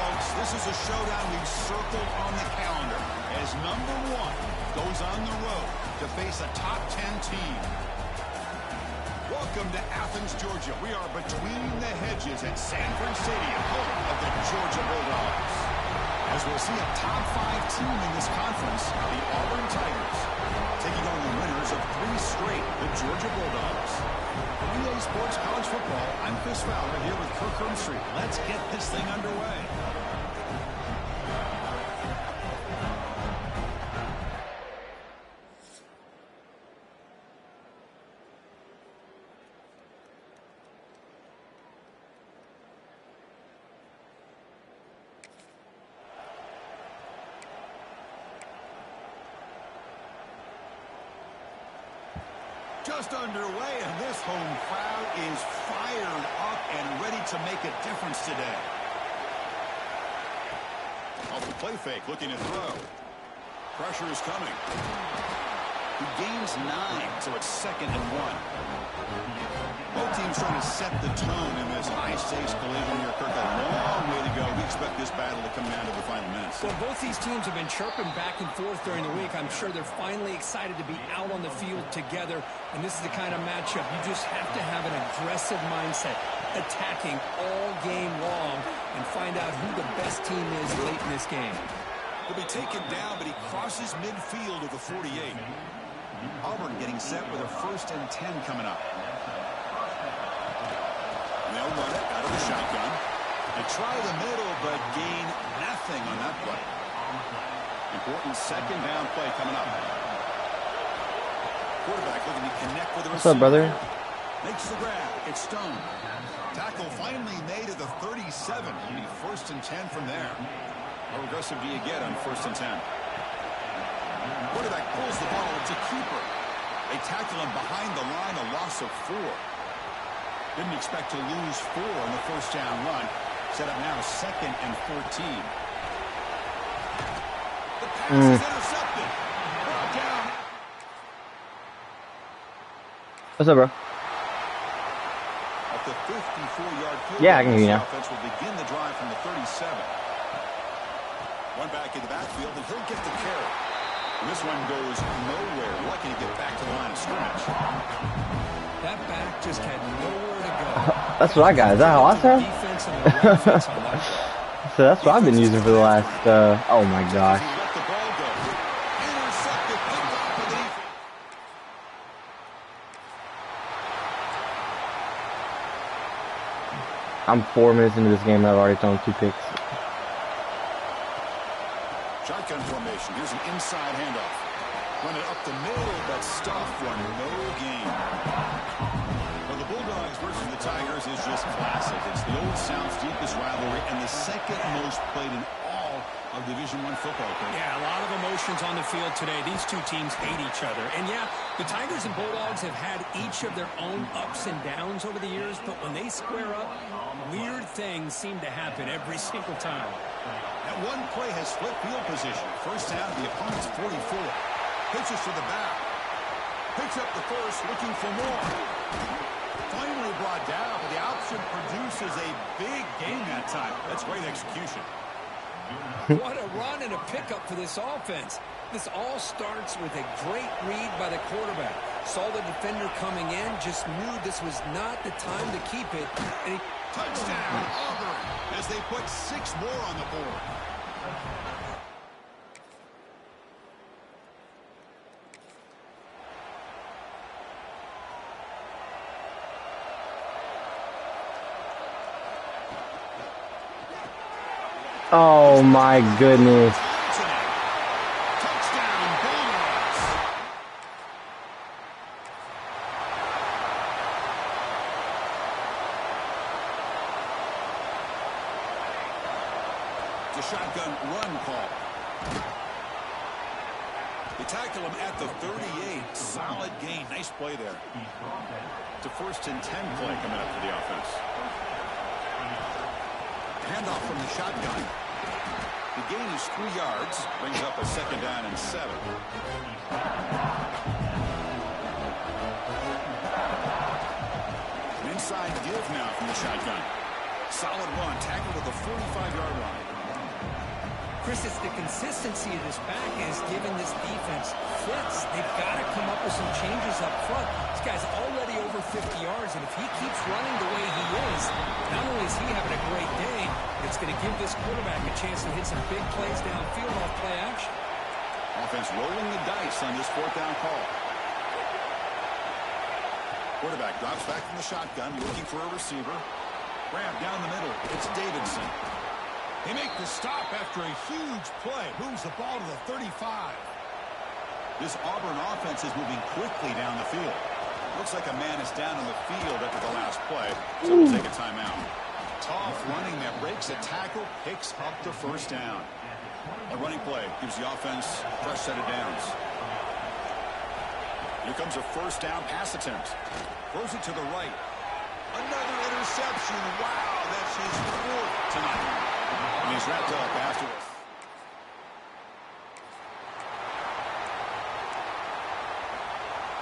folks. This is a showdown we've circled on the calendar as number 1 goes on the road to face a top 10 team. Welcome to Athens, Georgia. We are between the hedges at Sanford Stadium, home of the Georgia Bulldogs. As we'll see a top 5 team in this conference, the Auburn Tigers, taking on the winners of 3 straight, the Georgia Bulldogs. For EA Sports College Football, I'm Chris Fowler here with Kirk Herbstreit. Let's get this thing underway. Just underway, and this home crowd is fired up and ready to make a difference today. Off the play fake, looking to throw. Pressure is coming. He gains 9, so it's 2nd and 1. Both teams trying to set the tone in this high-stakes collision here. Kirk, a long way to go. We expect this battle to come down to the final minutes. Well, both these teams have been chirping back and forth during the week. I'm sure they're finally excited to be out on the field together. And this is the kind of matchup you just have to have an aggressive mindset, attacking all game long, and find out who the best team is late in this game. He'll be taken down, but he crosses midfield of the 48. Auburn getting set with a 1st and 10 coming up. They'll run it out of the shotgun. They try the middle, but gain nothing on that play. Important 2nd down play coming up. Quarterback looking to connect with the receiver. What's up, brother? Makes the grab. It's Stone. Tackle finally made at the 37. It'll be 1st and 10 from there. How aggressive do you get on 1st and 10? Quarterback pulls the ball. It's a keeper. They tackle him behind the line, a loss of 4. Didn't expect to lose 4 on the 1st down run. Set up now 2nd and 14. The pass is intercepted. Brought down. What's up, bro? At the 54-yard field, yeah, I can hear you now. Offense will begin the drive from the 37. One back in the backfield, and he'll get the carry. And this one goes nowhere. Lucky to get back to the line of scrimmage. That back just had nowhere to go. That's what I got. Is that how I sound? So that's what I've been using for the last, oh my gosh. I'm 4 minutes into this game and I've already thrown 2 picks. Shotgun formation. Here's an inside handoff. Run it up the middle, but stuffed one. No gain. Well, the Bulldogs versus the Tigers is just classic. It's the old South's deepest rivalry and the 2nd most played in all of Division I football. Yeah, a lot of emotions on the field today. These 2 teams hate each other. And yeah, the Tigers and Bulldogs have had each of their own ups and downs over the years, but when they square up, weird things seem to happen every single time. That one play has split field position. 1st down to the opponent's 44. Pitches to the back. Picks up the 1st, looking for more. Finally brought down, but the option produces a big gain that time. That's great execution. What a run and a pickup for this offense. This all starts with a great read by the quarterback. Saw the defender coming in, just knew this was not the time to keep it. And he touchdown, Auburn, as they put 6 more on the board. Oh my goodness. The shotgun run call. They tackle him at the 38. Solid gain. Nice play there. It's a 1st and 10 play coming up for the offense. Handoff from the shotgun. The gain is 3 yards. Brings up a 2nd down and 7. An inside give now from the shotgun. Solid run. Tackled at the 45-yard line. Chris, it's the consistency of this back is giving this defense fits. They've got to come up with some changes up front. This guy's already over 50 yards, and if he keeps running the way he is, not only is he having a great day, it's going to give this quarterback a chance to hit some big plays downfield off play action. Offense rolling the dice on this 4th down call. Quarterback drops back from the shotgun, looking for a receiver. Grab down the middle. It's Davidson. They make the stop after a huge play. Moves the ball to the 35. This Auburn offense is moving quickly down the field. Looks like a man is down on the field after the last play, so we'll take a timeout. Tough running that breaks a tackle, picks up the 1st down. A running play gives the offense a fresh set of downs. Here comes a 1st down pass attempt. Throws it to the right. Another interception. Wow, that's his 4th tonight. And he's wrapped up after it.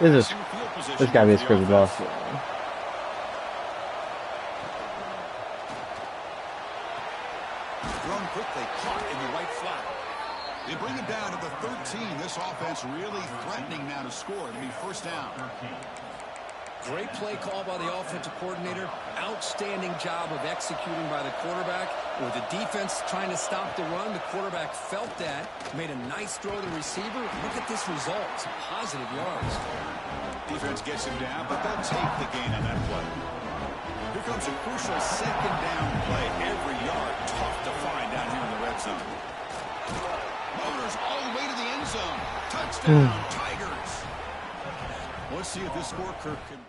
This gotta be a scrimmage loss. Thrown quickly, caught in the right flat. They bring it down to the 13. This offense really threatening now to score. It'll be 1st down. Great play call by the offensive coordinator. Outstanding job of executing by the quarterback. With the defense trying to stop the run, the quarterback felt that. Made a nice throw to the receiver. Look at this result. Some positive yards. Defense gets him down, but they'll take the gain on that play. Here comes a crucial 2nd down play. Every yard tough to find down here in the red zone. Motors all the way to the end zone. Touchdown, Tigers. Let's see if this score, Kirk, can...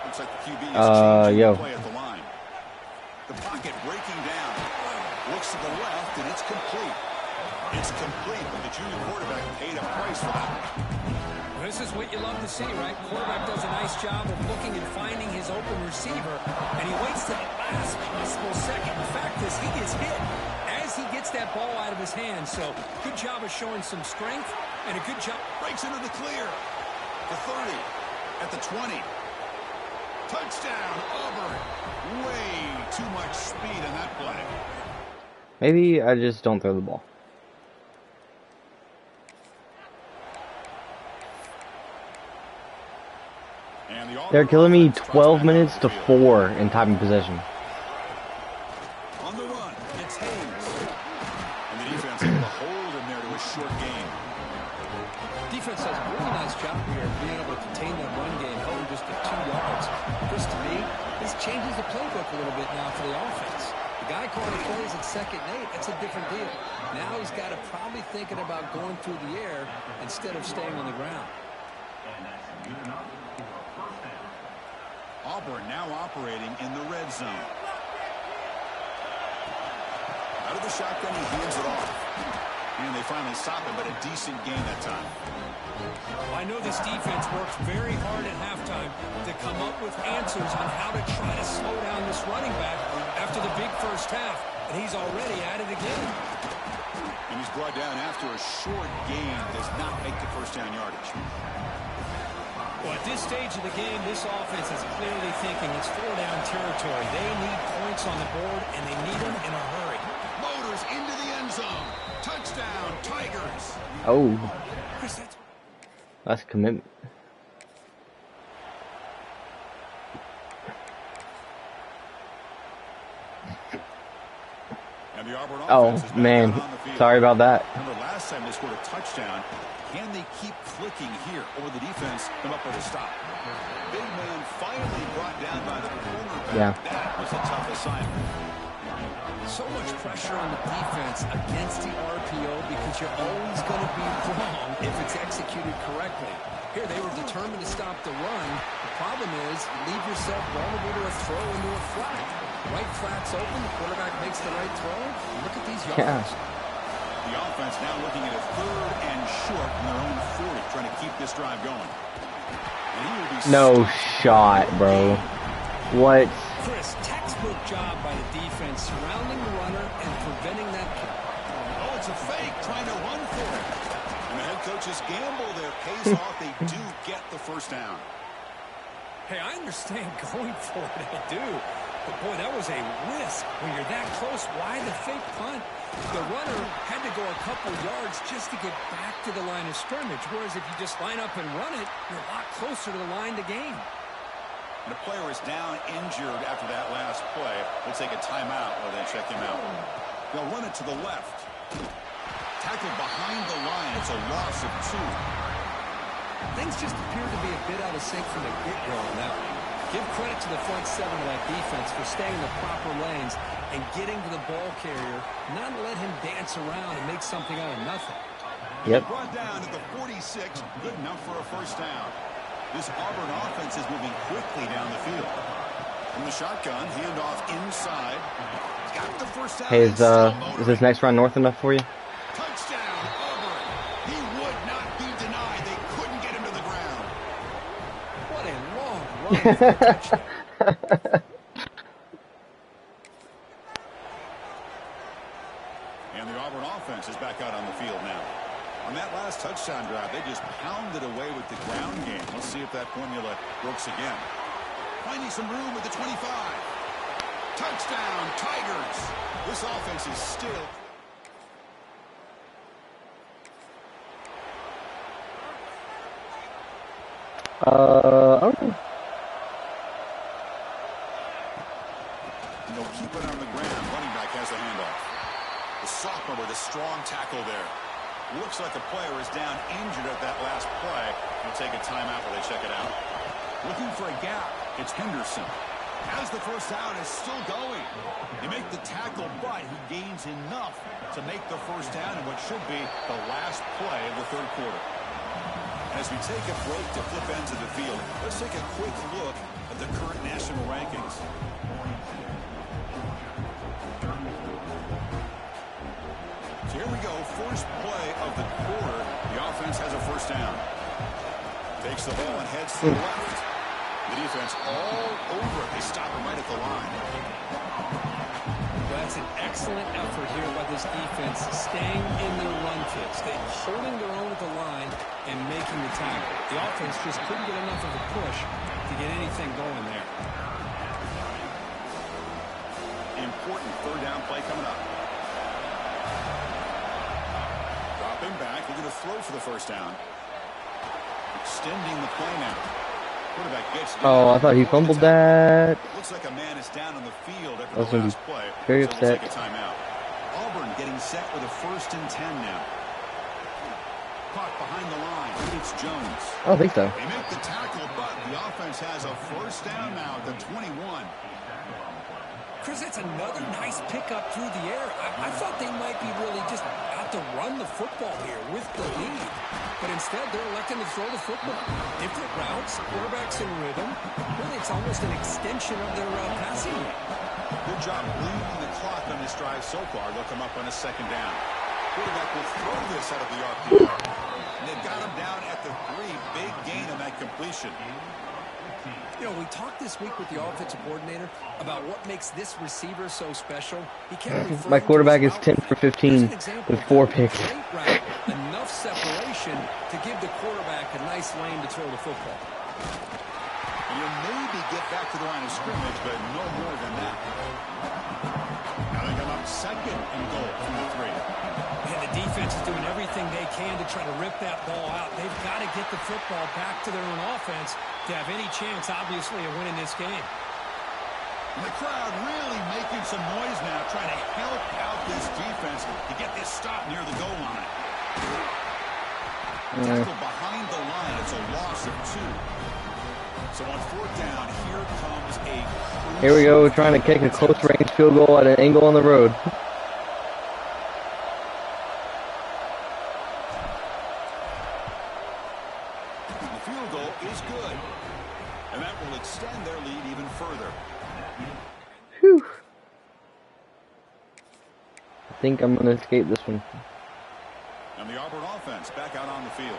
Looks like the QB is changing play at the line. The pocket breaking down. Looks to the left, and it's complete. It's complete, but the junior quarterback paid a price for that. This is what you love to see, right? Quarterback does a nice job of looking and finding his open receiver, and he waits to the last possible second. The fact is, he gets hit as he gets that ball out of his hands. So, good job of showing some strength, and a good job. Breaks into the clear. The 30, at the 20. Touchdown, Auburn. Way too much speed in that play. Maybe I just don't throw the ball. They're killing me 12 minutes to 4 in time of possession. On the run, it's Hayes. And the defense able to hold him there to a short gain. Defense does a really nice job here of being able to contain that run game, held him just to 2 yards. Just to me, this changes the playbook a little bit now for the offense. The guy calling the plays at 2nd and 8, that's a different deal. Now he's got to probably thinking about going through the air instead of staying on the ground. Auburn now operating in the red zone. Out of the shotgun, he hands it off. And they finally stop him, but a decent gain that time. I know this defense worked very hard at halftime to come up with answers on how to try to slow down this running back after the big 1st half. And he's already at it again. And he's brought down after a short gain. Does not make the 1st down yardage. Well, at this stage of the game, this offense is clearly thinking it's 4-down territory. They need points on the board, and they need them in a hurry. Motors into the end zone. Touchdown, Tigers. Oh. Chris, That's commitment. And the Auburn Oh, man. Sorry about that. Remember last time they scored a touchdown. Can they keep clicking here, or the defense come up with a stop? Big man finally brought down by the cornerback. Yeah. That was a tough assignment. So much pressure on the defense against the RPO because you're always going to be wrong if it's executed correctly. Here, they were determined to stop the run. The problem is, leave yourself vulnerable to a throw into a flat. Right flat's open, the quarterback makes the right throw. Look at these yards. Yeah. The offense now looking at a 3rd and short in their own 40, trying to keep this drive going. And he will be No shot, bro. What? Chris, textbook job by the defense, surrounding the runner and preventing that. Oh, it's a fake, trying to run for it. And And the head coach's gamble there pays off. They do get the first down. Hey, I understand going for it, I do. But, boy, that was a risk. When you're that close, why the fake punt? The runner had to go a couple yards just to get back to the line of scrimmage, whereas if you just line up and run it, you're a lot closer to the line to gain. And the player is down injured after that last play. We'll take a timeout while they check him out. They'll run it to the left. Tackled behind the line. It's a loss of 2. Things just appear to be a bit out of sync from the get-go on that one. Give credit to the front 7 of that defense for staying in the proper lanes and getting to the ball carrier, not let him dance around and make something out of nothing. Yep. Brought down at the 46, good enough for a first down. This Auburn offense is moving quickly down the field. From the shotgun, handoff inside. Got the first down. Hey, is this next round north enough for you? Touchdown, Auburn. He would not be denied. They couldn't get him to the ground. What a long run for a touchdown. And the Auburn offense is back out on the field now. On that last touchdown drive, they just pounded away with the ground game. Let's see if that formula works again. Finding some room with the 25. Touchdown, Tigers. This offense is still... I don't know. They'll keep it on the ground. Running back has the handoff. The sophomore with a strong tackle there. Looks like the player is down injured at that last play. We'll take a timeout while they check it out. Looking for a gap. It's Henderson. As the first down is still going. He made the tackle, but he gains enough to make the first down in what should be the last play of the third quarter. As we take a break to flip ends of the field, let's take a quick look at the current national rankings. So here we go, first play of the quarter. The offense has a first down. Takes the ball and heads to the left. The defense all over it. They stop him right at the line. Well, that's an excellent effort here by this defense, staying in their run fits. They're holding their own at the line and making the tackle. The offense just couldn't get enough of a push to get anything going there. Important third down play coming up. Dropping back, looking to throw for the first down. Extending the play now. Quarterback gets down. Oh, I thought he fumbled that. Looks like a man is down on the field after That's the last play. very So upset. we'll take a timeout. Auburn getting set with a 1st and 10 now. Caught behind the line. It's Jones. I don't think so. They make the tackle, but the offense has a first down now at the 21. Chris, that's another nice pickup through the air. I thought they might be really just out to run the football here with the lead. But instead, they're electing to throw the football. Different routes, quarterbacks in rhythm. Really, it's almost an extension of their passing game. Good job bleeding the clock on this drive so far. They'll come up on a 2nd down. Quarterback will throw this out of the RPO. And they've got him down at the 3. Big gain on that completion. You know, we talked this week with the offensive coordinator about what makes this receiver so special. He kept referring My quarterback to is 10 for 15 with 4 picks. Great route, enough separation to give the quarterback a nice lane to throw the football. And you'll maybe get back to the line of scrimmage, but no more than that. Now they come up 2nd and goal from the 3. And the defense is doing everything they can to try to rip that ball out. They've got to get the football back to their own offense to have any chance, obviously, of winning this game. And the crowd really making some noise now, trying to help out this defense to get this stop near the goal line. Tackle behind the line. It's a loss of 2. So on 4th down, here comes a... Here we go, trying to kick a close range field goal at an angle on the road. The field goal is good. And that will extend their lead even further. Whew. I think I'm going to escape this one. And the Auburn offense back out on the field.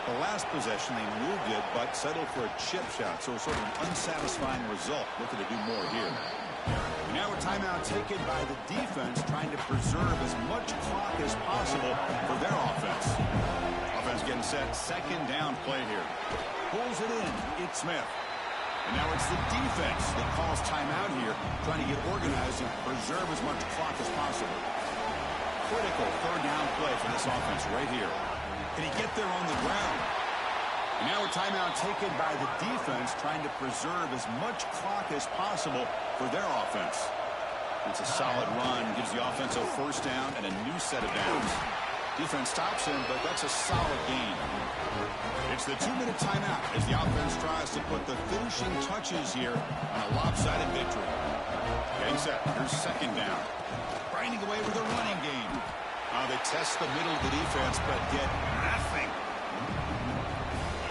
The last possession, they moved it, but settled for a chip shot. So sort of an unsatisfying result. Looking to do more here. And now a timeout taken by the defense, trying to preserve as much clock as possible for their offense. set second down play here. Pulls it in. It's Smith. And now it's the defense that calls timeout here, trying to get organized and preserve as much clock as possible. Critical third down play for this offense right here. Can he get there on the ground? And now a timeout taken by the defense, trying to preserve as much clock as possible for their offense. It's a solid run, gives the offense a first down and a new set of downs. Defense stops him, but that's a solid gain. It's the 2-minute timeout as the offense tries to put the finishing touches here on a lopsided victory. Getting set. Here's second down. Grinding away with a running game. They test the middle of the defense, but get nothing.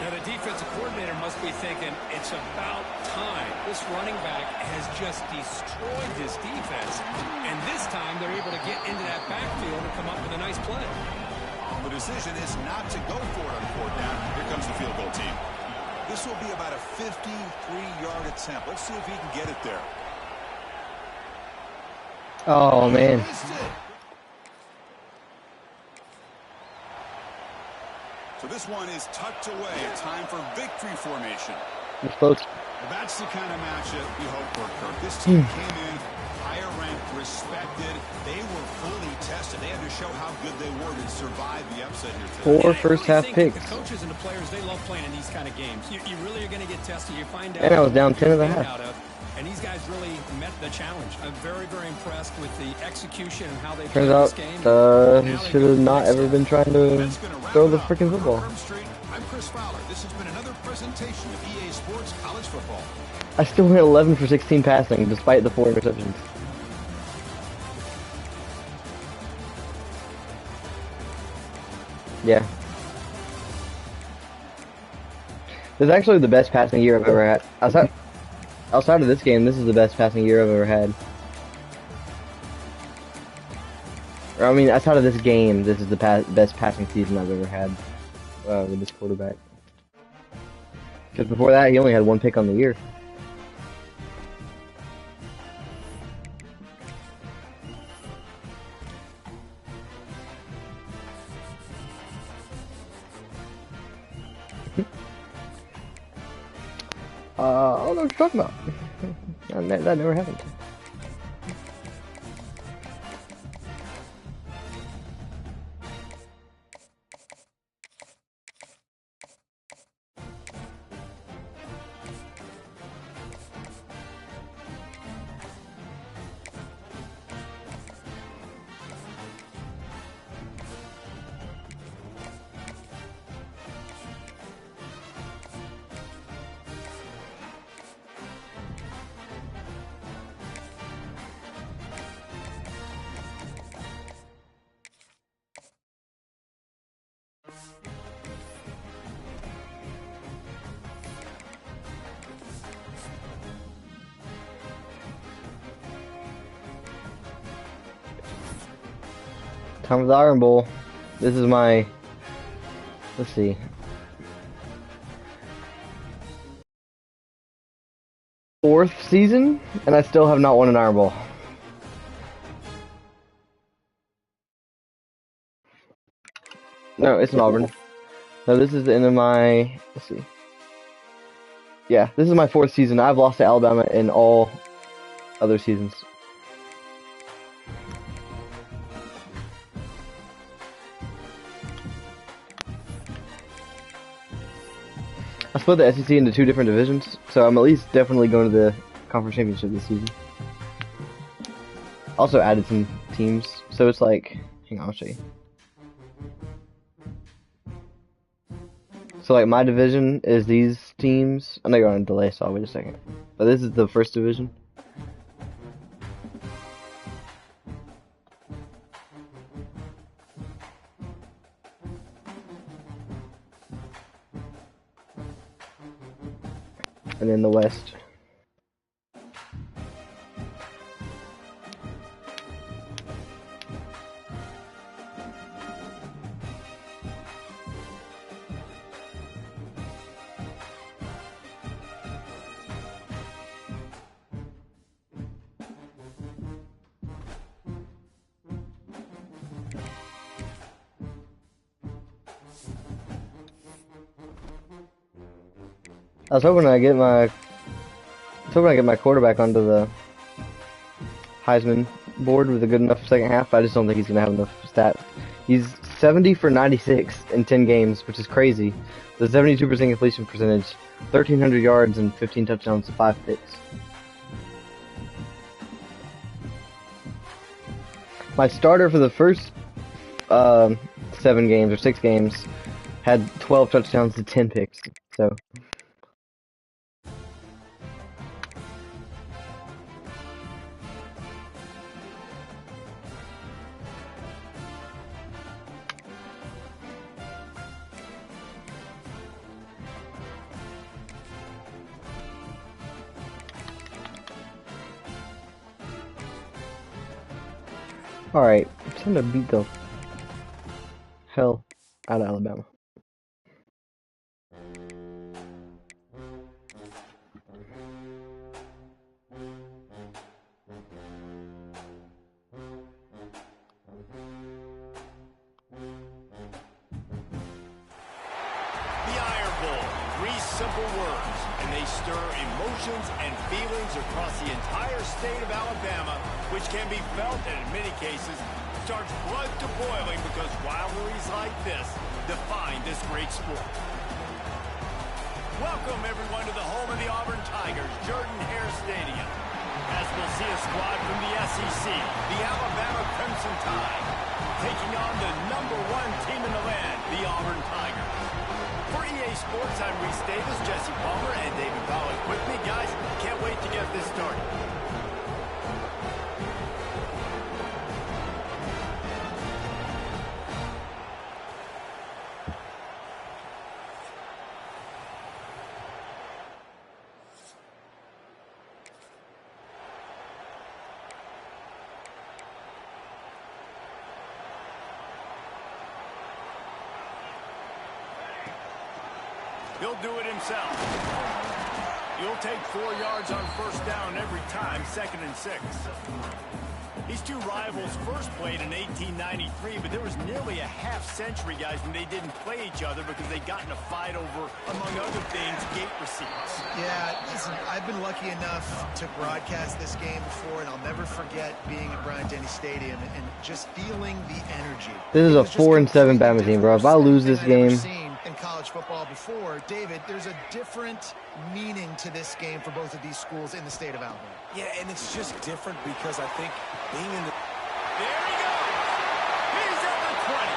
Now, the defensive coordinator must be thinking, it's about time. This running back has just destroyed this defense. And this time, they're able to get into that backfield and come up with a nice play. The decision is not to go for it on fourth down. Here comes the field goal team. This will be about a 53-yard attempt. Let's see if he can get it there. Oh, man. So this one is tucked away. A time for victory formation. It's close. Well, that's the kind of matchup we hope for, Kirk. This team came in higher ranked, respected. They were fully tested. They had to show how good they were to survive the upset here today. 4 first-half picks. The coaches and the players, they love playing in these kind of games. You really are going to get tested. You find out. And I was down 10 and a half. And these guys really met the challenge. I'm very, very impressed with the execution and how they Turns played out, this game. he should have not ever been trying to throw the freaking football. I'm Chris Fowler. This has been another presentation of EA Sports College Football. I still went 11 for 16 passing, despite the 4 interceptions. Yeah. This is actually the best passing year I've ever had. Outside of this game, this is the best passing year I've ever had. Or, I mean, outside of this game, this is the best passing season I've ever had with this quarterback. Because before that, he only had 1 pick on the year. I don't know what you're talking about. That never happened. Time for the Iron Bowl. This is my, let's see, fourth season, and I still have not won an Iron Bowl. No, it's in Auburn. No, this is the end of my, let's see. Yeah, this is my 4th season. I've lost to Alabama in all other seasons. I split the SEC into 2 different divisions, so I'm at least definitely going to the conference championship this season. Also added some teams, so it's like, hang on, I'll show you. So like my division is these teams. I know you're on a delay, so I'll wait a second. But this is the first division. And then the West. I was hoping I get my quarterback onto the Heisman board with a good enough second half. I just don't think he's gonna have enough stats. He's 70 for 96 in 10 games, which is crazy. The 72% completion percentage, 1,300 yards and 15 touchdowns, 5 picks. My starter for the first 7 games or 6 games had 12 touchdowns to 10 picks. So. Alright, it's time to beat the hell out of Alabama. Simple words, and they stir emotions and feelings across the entire state of Alabama, which can be felt and in many cases starts blood to boiling because rivalries like this define this great sport. Welcome everyone to the home of the Auburn Tigers, Jordan-Hare Stadium, as we'll see a squad from the SEC, the Alabama Crimson Tide, taking on the #1 team in the land, the Auburn Tigers. For EA Sports, I'm Reese Davis, Jesse Palmer, and David Pollock with me. Guys, can't wait to get this started. He'll do it himself. He'll take 4 yards on first down every time, 2nd and 6. These two rivals first played in 1893, but there was nearly a half-century, guys, when they didn't play each other because they got in a fight over, among other things, gate receipts. Yeah, listen, I've been lucky enough to broadcast this game before, and I'll never forget being at Bryant-Denny Stadium and just feeling the energy. This is a 4-7 Bama team, bro. If I lose this game... in college football before, David, there's a different meaning to this game for both of these schools in the state of Alabama. Yeah, and it's just different because I think being in the... There he goes! He's at the 20.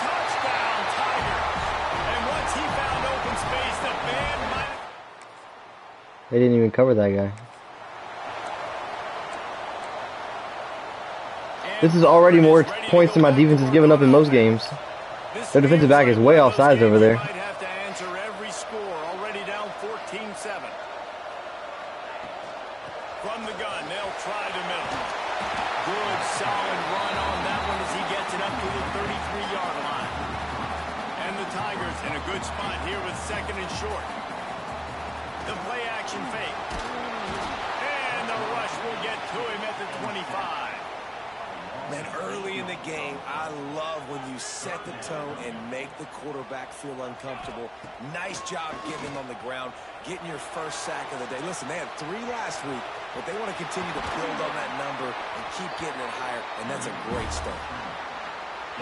Touchdown, Tigers! And once he found open space, the band might... They didn't even cover that guy. This is already more points than my defense has given up in most games. Their defensive back is way off sides over there. Might have to answer every score. Already down 14-7. From the gun, they'll try to middle. Good, solid run on that one as he gets it up to the 33-yard line. And the Tigers in a good spot here with 2nd and short. The play action fake. And the rush will get to him at the 25. Man, early in the game, I love when you set the tone and make the quarterback feel uncomfortable. Nice job getting him on the ground, getting your first sack of the day. Listen, they had 3 last week, but they want to continue to build on that number and keep getting it higher, and that's a great start.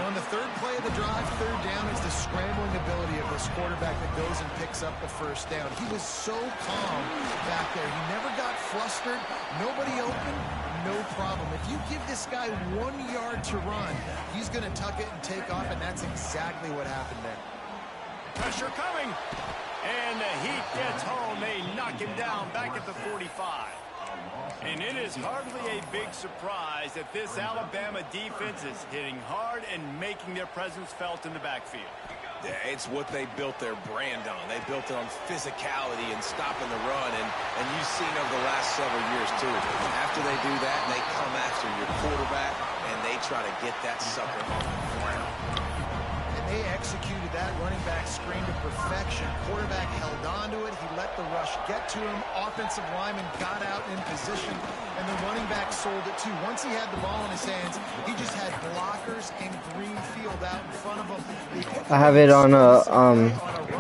On the 3rd play of the drive, 3rd down, is the scrambling ability of this quarterback that goes and picks up the first down. He was so calm back there. He never got flustered. Nobody open, no problem. If you give this guy 1 yard to run, he's going to tuck it and take off, and that's exactly what happened there. Pressure coming. And the Heat gets home. They knock him down back at the 45. And it is hardly a big surprise that this Alabama defense is hitting hard and making their presence felt in the backfield. Yeah, it's what they built their brand on. They built it on physicality and stopping the run, and you've seen over the last several years, too. After they do that, they come after your quarterback, and they try to get that sucker off the ground. They executed that running back screen to perfection. Quarterback held on to it. He let the rush get to him. Offensive lineman got out in position, and the running back sold it too. Once he had the ball in his hands, he just had blockers and green field out in front of him. I have it on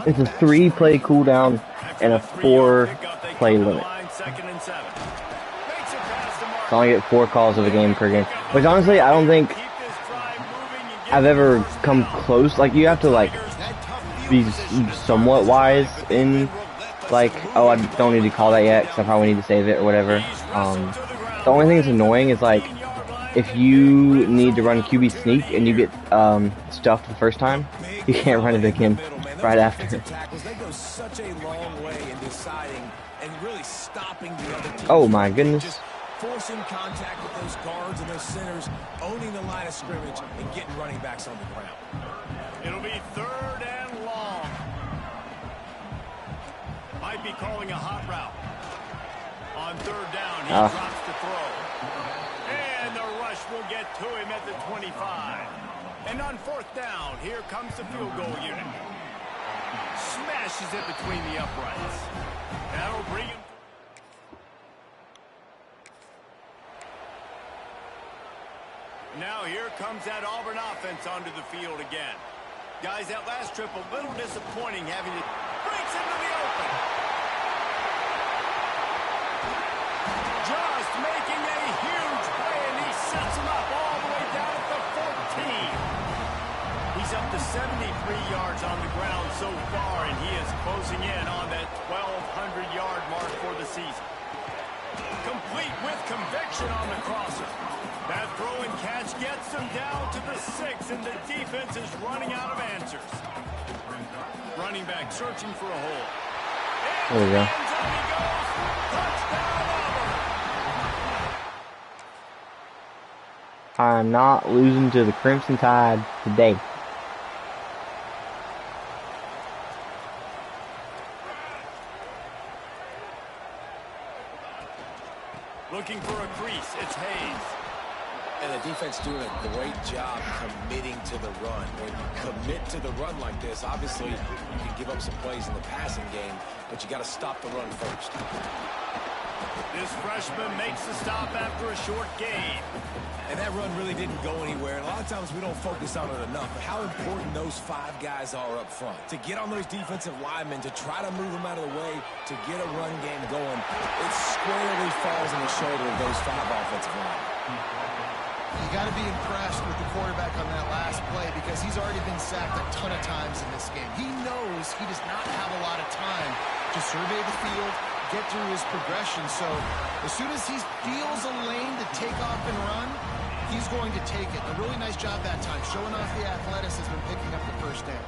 it's a 3-play cooldown and a 4-play limit. So I only get 4 calls of a game per game. Which honestly, I don't think I've ever come close. Like, you have to, like, be somewhat wise in, like, oh, I don't need to call that yet because I probably need to save it or whatever. The only thing that's annoying is, like, if you need to run QB sneak and you get stuffed the first time, you can't run it again right after. Oh my goodness. Forcing contact with those guards and those centers, owning the line of scrimmage, and getting running backs on the ground. It'll be 3rd and long. Might be calling a hot route. On 3rd down, he drops the throw. And the rush will get to him at the 25. And on 4th down, here comes the field goal unit. Smashes it between the uprights. That'll bring him. Now here comes that Auburn offense onto the field again. Guys, that last trip a little disappointing having to breaks into the open. Just making a huge play, and he sets him up all the way down at the 14. He's up to 73 yards on the ground so far, and he is closing in on that 1,200-yard mark for the season. Complete with conviction on the crosser. That throw and catch gets them down to the 6, and the defense is running out of answers. Running back searching for a hole. There we go. I'm not losing to the Crimson Tide today. Looking for a crease. It's Hayes. And the defense doing a great job committing to the run. When you commit to the run like this, obviously you can give up some plays in the passing game, but you got to stop the run first. This freshman makes the stop after a short gain. And that run really didn't go anywhere. And a lot of times we don't focus on it enough, but how important those 5 guys are up front. To get on those defensive linemen, to try to move them out of the way, to get a run game going, it squarely falls on the shoulder of those 5 offensive linemen. You got to be impressed with the quarterback on that last play because he's already been sacked a ton of times in this game. He knows he does not have a lot of time to survey the field, get through his progression. So as soon as he feels a lane to take off and run, he's going to take it. A really nice job that time, showing off the athleticism, picking up the first down.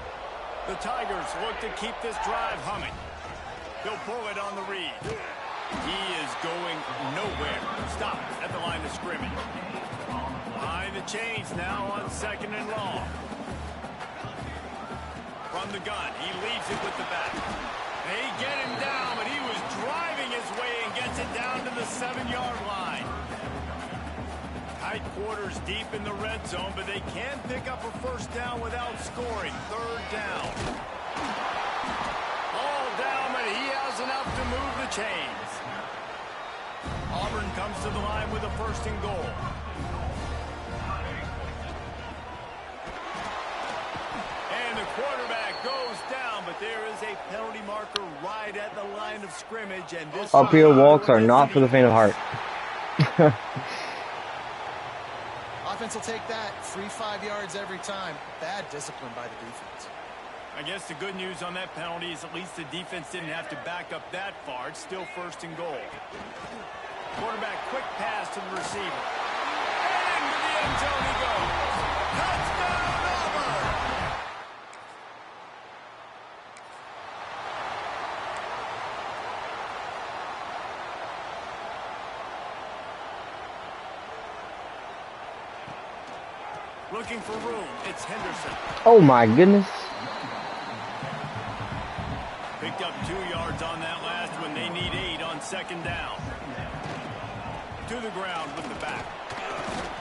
The Tigers look to keep this drive humming. He'll pull it on the read. He is going nowhere. Stop at the line of scrimmage. Behind the chains now on 2nd and long. From the gun, he leaves it with the back. They get him down, but he was driving his way and gets it down to the 7-yard line. Tight quarters deep in the red zone, but they can pick up a first down without scoring. 3rd down. All down, but he has enough to move the chains. Auburn comes to the line with a 1st and goal. And the quarterback goes down, but there is a penalty marker right at the line of scrimmage. And this uphill walks are not for the faint of heart. Offense will take that. Free 5 yards every time. Bad discipline by the defense. I guess the good news on that penalty is at least the defense didn't have to back up that far. It's still 1st and goal. Quarterback, quick pass to the receiver. And into the end zone he goes. Touchdown, Auburn! Looking for room. It's Henderson. Oh my goodness. Picked up 2 yards on that last one. They need 8 on 2nd down. To the ground with the back.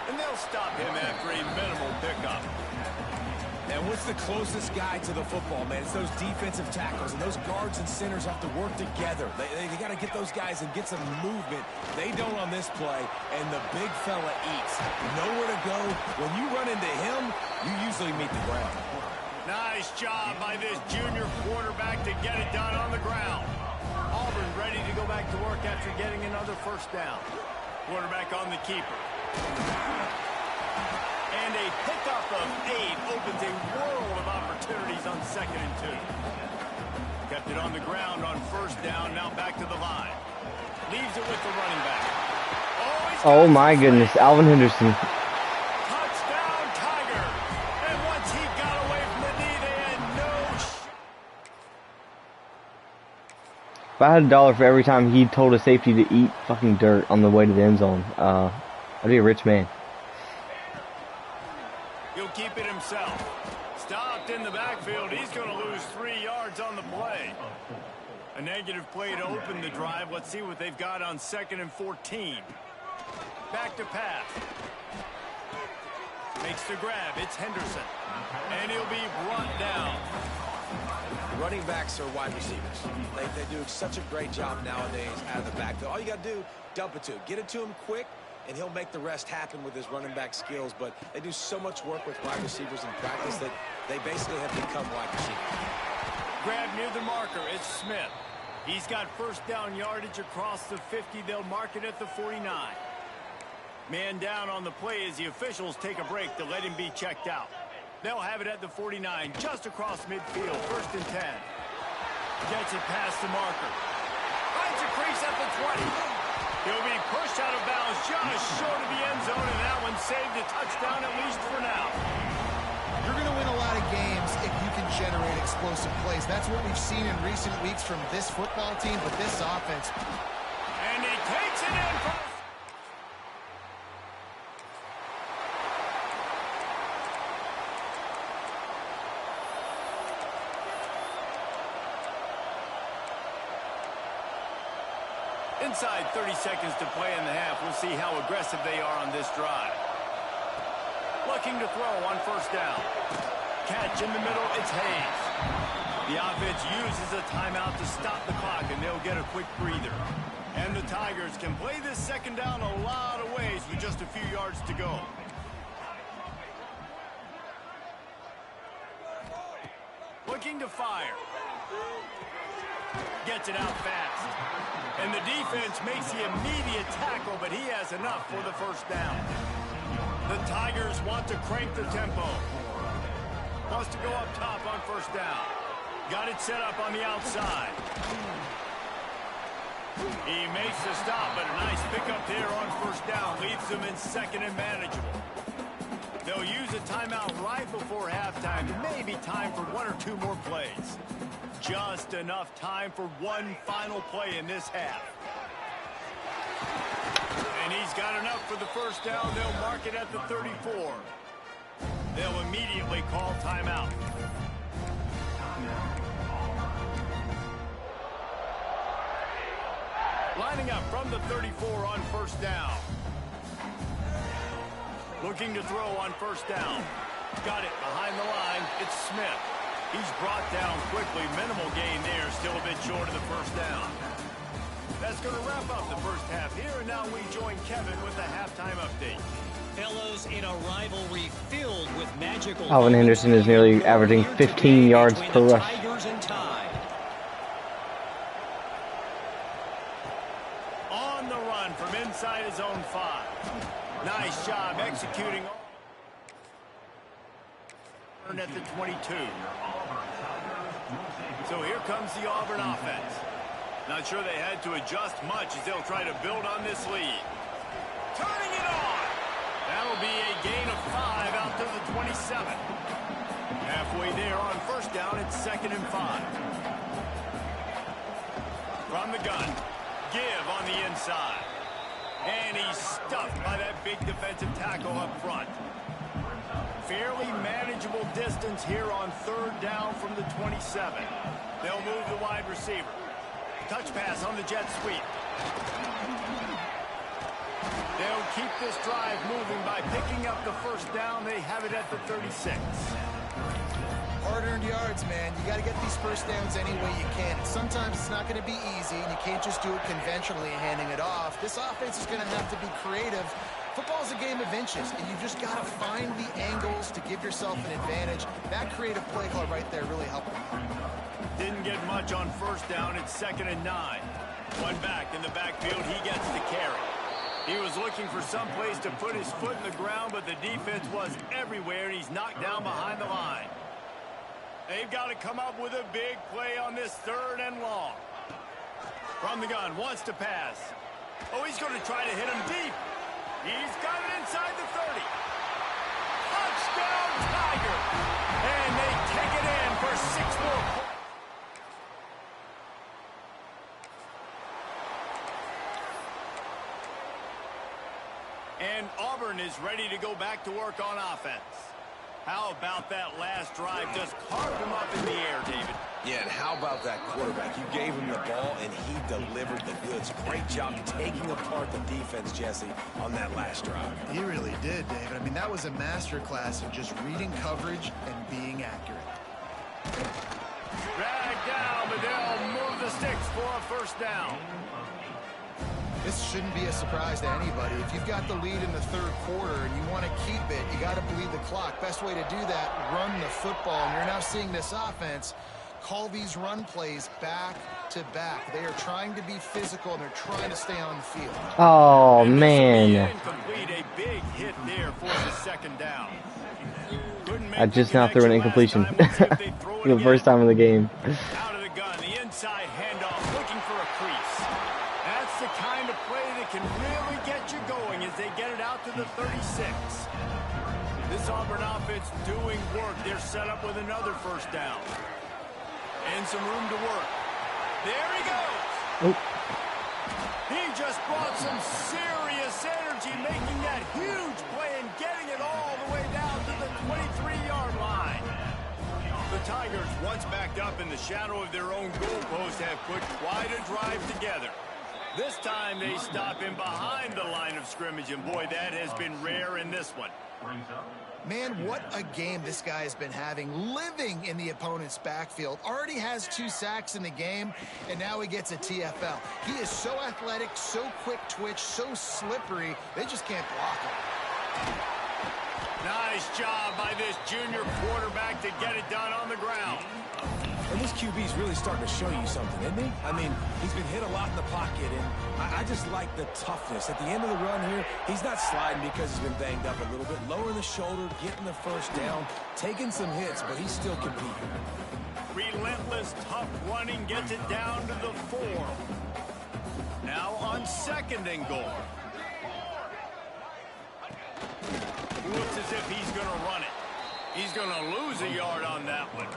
And they'll stop him after a minimal pickup. And what's the closest guy to the football, man? It's those defensive tackles, and those guards and centers have to work together. They got to get those guys and get some movement. They don't on this play, and the big fella eats. Nowhere to go. When you run into him, you usually meet the ground. Nice job by this junior quarterback to get it done on the ground. ready to go back to work after getting another first down. Quarterback on the keeper. And a pickup of 8 opens a world of opportunities on 2nd and 2. Kept it on the ground on first down, now back to the line. Leaves it with the running back. Oh my goodness, Alvin Henderson. Touchdown, Tiger. And once he got away from the knee, they had no shot. If I had $1 for every time he told a safety to eat fucking dirt on the way to the end zone, I'd be a rich man. He'll keep it himself. Stopped in the backfield. He's going to lose 3 yards on the play. A negative play to open the drive. Let's see what they've got on 2nd and 14. Back to pass. Makes the grab. It's Henderson. And he'll be brought down. Running backs are wide receivers. They do such a great job nowadays out of the backfield. All you got to do, dump it to him. Get it to him quick, and he'll make the rest happen with his running back skills. But they do so much work with wide receivers in practice that they basically have become wide receivers. Grab near the marker. It's Smith. He's got first down yardage across the 50. They'll mark it at the 49. Man down on the play as the officials take a break to let him be checked out. They'll have it at the 49, just across midfield, 1st and 10. Gets it past the marker. Finds a crease at the 20. He'll be pushed out of bounds just short of the end zone, and that one saved a touchdown at least for now. You're going to win a lot of games if you can generate explosive plays. That's what we've seen in recent weeks from this football team, but this offense. And he takes it in. Inside 30 seconds to play in the half. We'll see how aggressive they are on this drive. Looking to throw on first down. Catch in the middle, it's Hayes. The offense uses a timeout to stop the clock, and they'll get a quick breather. And the Tigers can play this 2nd down a lot of ways with just a few yards to go. Looking to fire. Gets it out fast. And the defense makes the immediate tackle, but he has enough for the first down. The Tigers want to crank the tempo. Wants to go up top on first down. Got it set up on the outside. He makes the stop, but a nice pickup there on first down. Leaves them in 2nd and manageable. They'll use a timeout right before halftime. Maybe time for 1 or 2 more plays. Just enough time for one final play in this half. And he's got enough for the first down. They'll mark it at the 34. They'll immediately call timeout. Lining up from the 34 on first down. Looking to throw on first down. Got it behind the line. It's Smith. He's brought down quickly. Minimal gain there. Still a bit short of the first down. That's going to wrap up the first half here. And now we join Kevin with the halftime update. Fellows, in a rivalry filled with magical Alvin Henderson is nearly averaging 15 yards per rush. Tigers and Tide. On the run from inside his own 5. Nice job executing at the 22. So here comes the Auburn offense. Not sure they had to adjust much as they'll try to build on this lead. Turning it on. That'll be a gain of 5 out to the 27. Halfway there on first down, it's 2nd and 5. From the gun, give on the inside. And he's stuffed by that big defensive tackle up front. Fairly manageable distance here on 3rd down from the 27. They'll move the wide receiver. Touch pass on the jet sweep. They'll keep this drive moving by picking up the first down. They have it at the 36. Hard-earned yards, man. You got to get these first downs any way you can. And sometimes it's not going to be easy, and you can't just do it conventionally and handing it off. This offense is going to have to be creative. Football's a game of inches, and you've just got to find the angles to give yourself an advantage. That creative play call right there really helped them. Didn't get much on first down. It's 2nd and 9. One back in the backfield, he gets the carry. He was looking for some place to put his foot in the ground, but the defense was everywhere, and he's knocked down behind the line. They've got to come up with a big play on this 3rd and long. From the gun, wants to pass. Oh, he's going to try to hit him deep. He's got it inside the 30. Touchdown, Tiger! And they take it in for 6 more points. And Auburn is ready to go back to work on offense. How about that last drive? Just carved him up in the air, David. Yeah, and how about that quarterback? You gave him the ball, and he delivered the goods. Great job taking apart the defense, Jesse, on that last drive. He really did, David. I mean, that was a masterclass of just reading coverage and being accurate. Dragged down, but they'll move the sticks for a 1st down. This shouldn't be a surprise to anybody. If you've got the lead in the 3rd quarter and you want to keep it, you got to bleed the clock. Best way to do that, run the football. And you're now seeing this offense call these run plays back to back. They are trying to be physical, and they're trying to stay on the field. Oh, man. Incomplete, a big hit there for the 2nd down. I just now threw an incompletion for the first time in the game. Out of the gun, the inside handoff, looking for a crease. That's the kind of play that can really get you going as they get it out to the 36. This Auburn offense doing work. They're set up with another 1st down. And some room to work. There he goes. Oh. He just brought some serious energy, making that huge play and getting it all the way down to the 23-yard line. The Tigers, once backed up in the shadow of their own goalpost, have put quite a drive together. This time they stop him behind the line of scrimmage, and boy, that has been rare in this one. Man, what a game this guy has been having, living in the opponent's backfield. Already has 2 sacks in the game, and now he gets a TFL. He is so athletic, so quick twitch, so slippery, they just can't block him. Nice job by this junior quarterback to get it done on the ground. And this QB's really starting to show you something, isn't he? I mean, he's been hit a lot in the pocket, and I just like the toughness. At the end of the run here, he's not sliding because he's been banged up a little bit. Lowering the shoulder, getting the 1st down, taking some hits, but he's still competing. Relentless, tough running gets it down to the 4. Now on 2nd and goal. Looks as if he's going to run it. He's going to lose a yard on that one.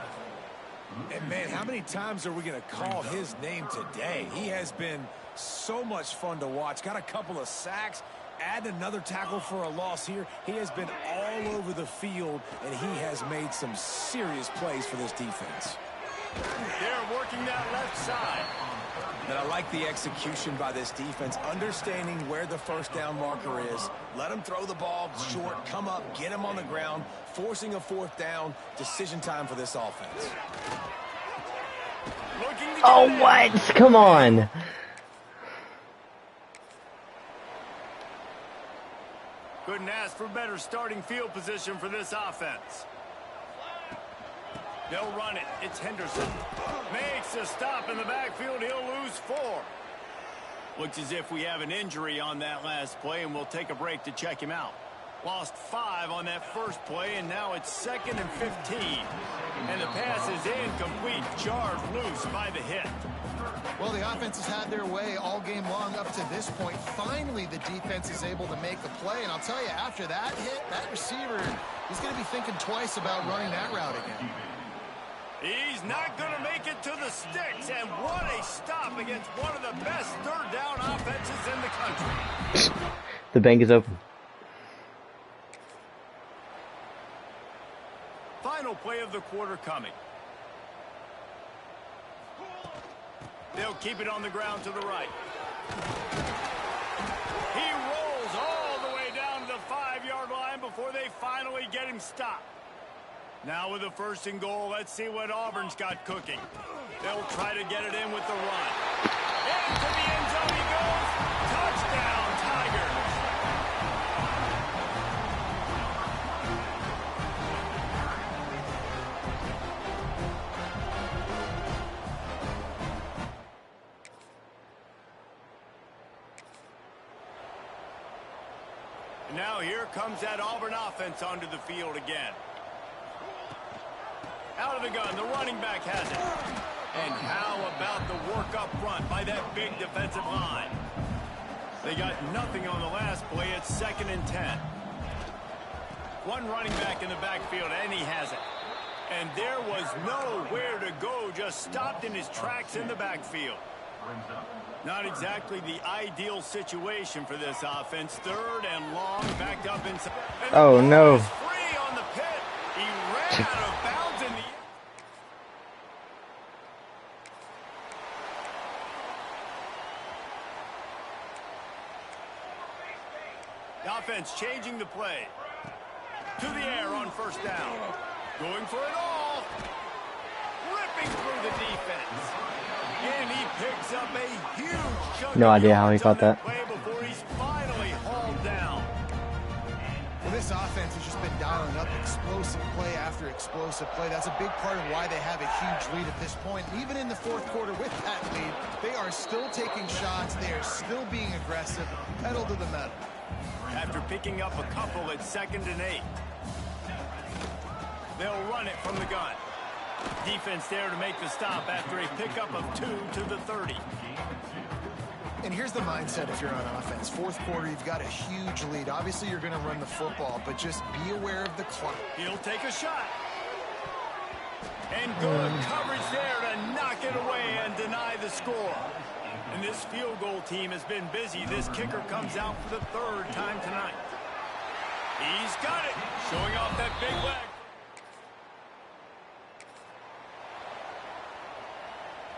And, man, how many times are we going to call his name today? He has been so much fun to watch. Got a couple of sacks, add another tackle for a loss here. He has been all over the field, and he has made some serious plays for this defense. They're working that left side. And I like the execution by this defense, understanding where the 1st down marker is. Let him throw the ball short, come up, get him on the ground, forcing a 4th down. Decision time for this offense. Oh, what? Come on. Couldn't ask for better starting field position for this offense. They'll run it. It's Henderson. Makes a stop in the backfield. He'll lose 4. Looks as if we have an injury on that last play, and we'll take a break to check him out. Lost 5 on that first play, and now it's 2nd and 15. And the pass is incomplete, jarred loose by the hit. Well, the offense has had their way all game long up to this point. Finally, the defense is able to make the play. And I'll tell you, after that hit, that receiver, he's going to be thinking twice about running that route again. He's not going to make it to the sticks. And what a stop against one of the best 3rd down offenses in the country. The bank is open. Final play of the quarter coming. They'll keep it on the ground to the right. He rolls all the way down to the 5-yard line before they finally get him stopped. Now with the 1st and goal, let's see what Auburn's got cooking. They'll try to get it in with the run. Into the end zone he goes. Touchdown, Tigers. now here comes that Auburn offense onto the field again. Out of the gun, the running back has it. And how about the work up front by that big defensive line? They got nothing on the last play. It's 2nd and 10. One running back in the backfield, and he has it. And there was nowhere to go, just stopped in his tracks in the backfield. Not exactly the ideal situation for this offense. 3rd and long, backed up inside. Oh, no. Free on the pit. He ran out of bounds in the offense changing the play. To the air on 1st down. Going for it all. Ripping through the defense. And he picks up a huge chunk. No idea how he caught that. Play before he's finally hauled down. Well, this offense has just been dialing up explosive play after explosive play. That's a big part of why they have a huge lead at this point. Even in the 4th quarter with that lead, they are still taking shots. They are still being aggressive. Pedal to the metal. After picking up a couple at 2nd and 8. They'll run it from the gun. Defense there to make the stop after a pickup of 2 to the 30. And here's the mindset if you're on offense. 4th quarter, you've got a huge lead. Obviously, you're going to run the football, but just be aware of the clock. He'll take a shot. And good coverage there to knock it away and deny the score. And this field goal team has been busy. This kicker comes out for the 3rd time tonight. He's got it. Showing off that big leg.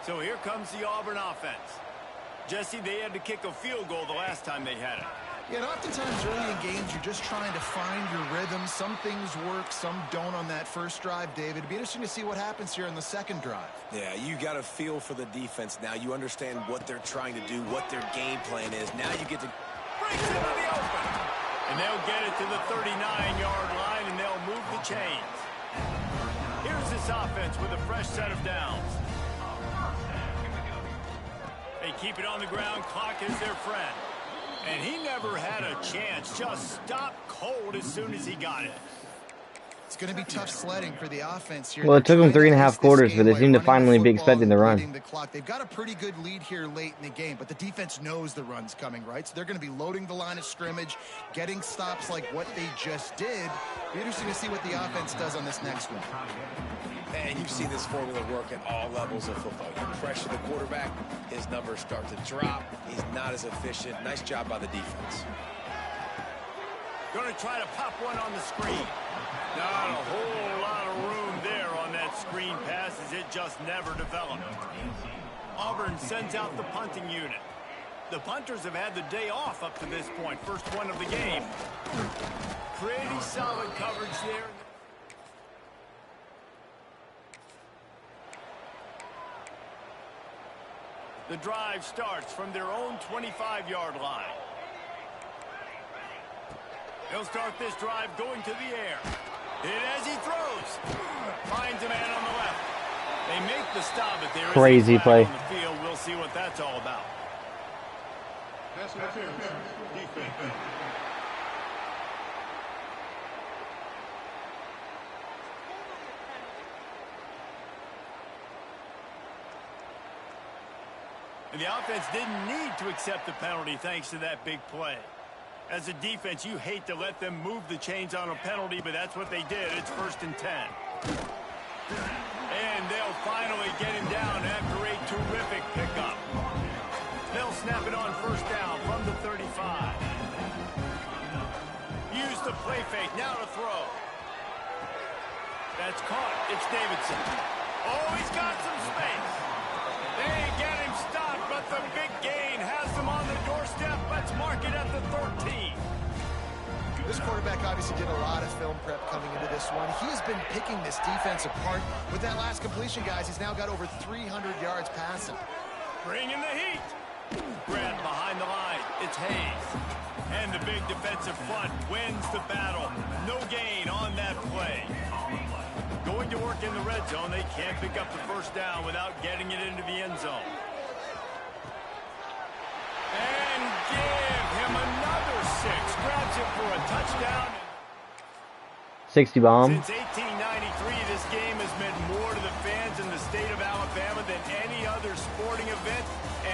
So here comes the Auburn offense. Jesse, they had to kick a field goal the last time they had it. Yeah, and oftentimes early in games, you're just trying to find your rhythm. Some things work, some don't on that first drive, David. It'd be interesting to see what happens here on the 2nd drive. Yeah, you got a feel for the defense now. You understand what they're trying to do, what their game plan is. Now you get to... Breaks into the open. And they'll get it to the 39-yard line, and they'll move the chains. Here's this offense with a fresh set of downs. They keep it on the ground. Clock is their friend. And he never had a chance. Just stopped cold as soon as he got it. It's going to be tough sledding for the offense here. Well, it took them 3.5 quarters, but they seem to finally be expecting the run. They've got a pretty good lead here late in the game, but the defense knows the run's coming, right? So they're going to be loading the line of scrimmage, getting stops like what they just did. Be interesting to see what the offense does on this next one. And you've seen this formula work at all levels of football. You pressure the quarterback, his numbers start to drop. He's not as efficient. Nice job by the defense. Going to try to pop one on the screen. Not a whole lot of room there on that screen pass as it just never developed. Auburn sends out the punting unit. The punters have had the day off up to this point. First one of the game. Pretty solid coverage there. The drive starts from their own 25-yard line. He'll start this drive going to the air. Hit as he throws. Finds a man on the left. They make the stop, but there is Crazy a play flag on the field. We'll see what that's all about. Defense. And the offense didn't need to accept the penalty thanks to that big play. As a defense, you hate to let them move the chains on a penalty, but that's what they did. It's 1st and 10. And they'll finally get him down after a terrific pickup. They'll snap it on 1st down from the 35. Use the play fake, now to throw. That's caught. It's Davidson. Oh, he's got some space. They get him stopped, but the big gain has them on the doorstep. Let's mark it at the 13. This quarterback obviously did a lot of film prep coming into this one. He has been picking this defense apart. With that last completion, guys, he's now got over 300 yards passing. Bringing the heat. Grab behind the line. It's Hayes. And the big defensive front wins the battle. No gain on that play. Going to work in the red zone. They can't pick up the 1st down without getting it into the end zone. And give him another 6. grabs it for a touchdown. 60 bomb. Since 1893, this game has meant more to the fans in the state of Alabama than any other sporting event,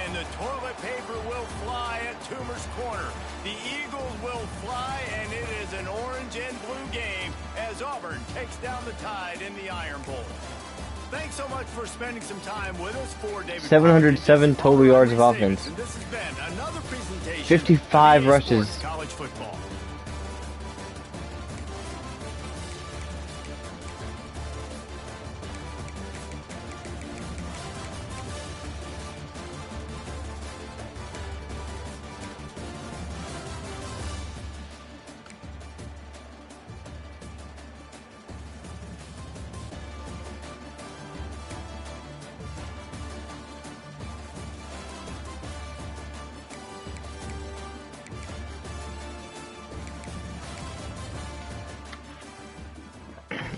and the toilet paper will fly at Toomer's Corner. The Eagles will fly, and it is an orange and blue game as Auburn takes down the Tide in the Iron Bowl. Thanks so much for spending some time with us. For David 707 total yards of offense. and this has been another presentation 55 of EA rushes. Sports College Football.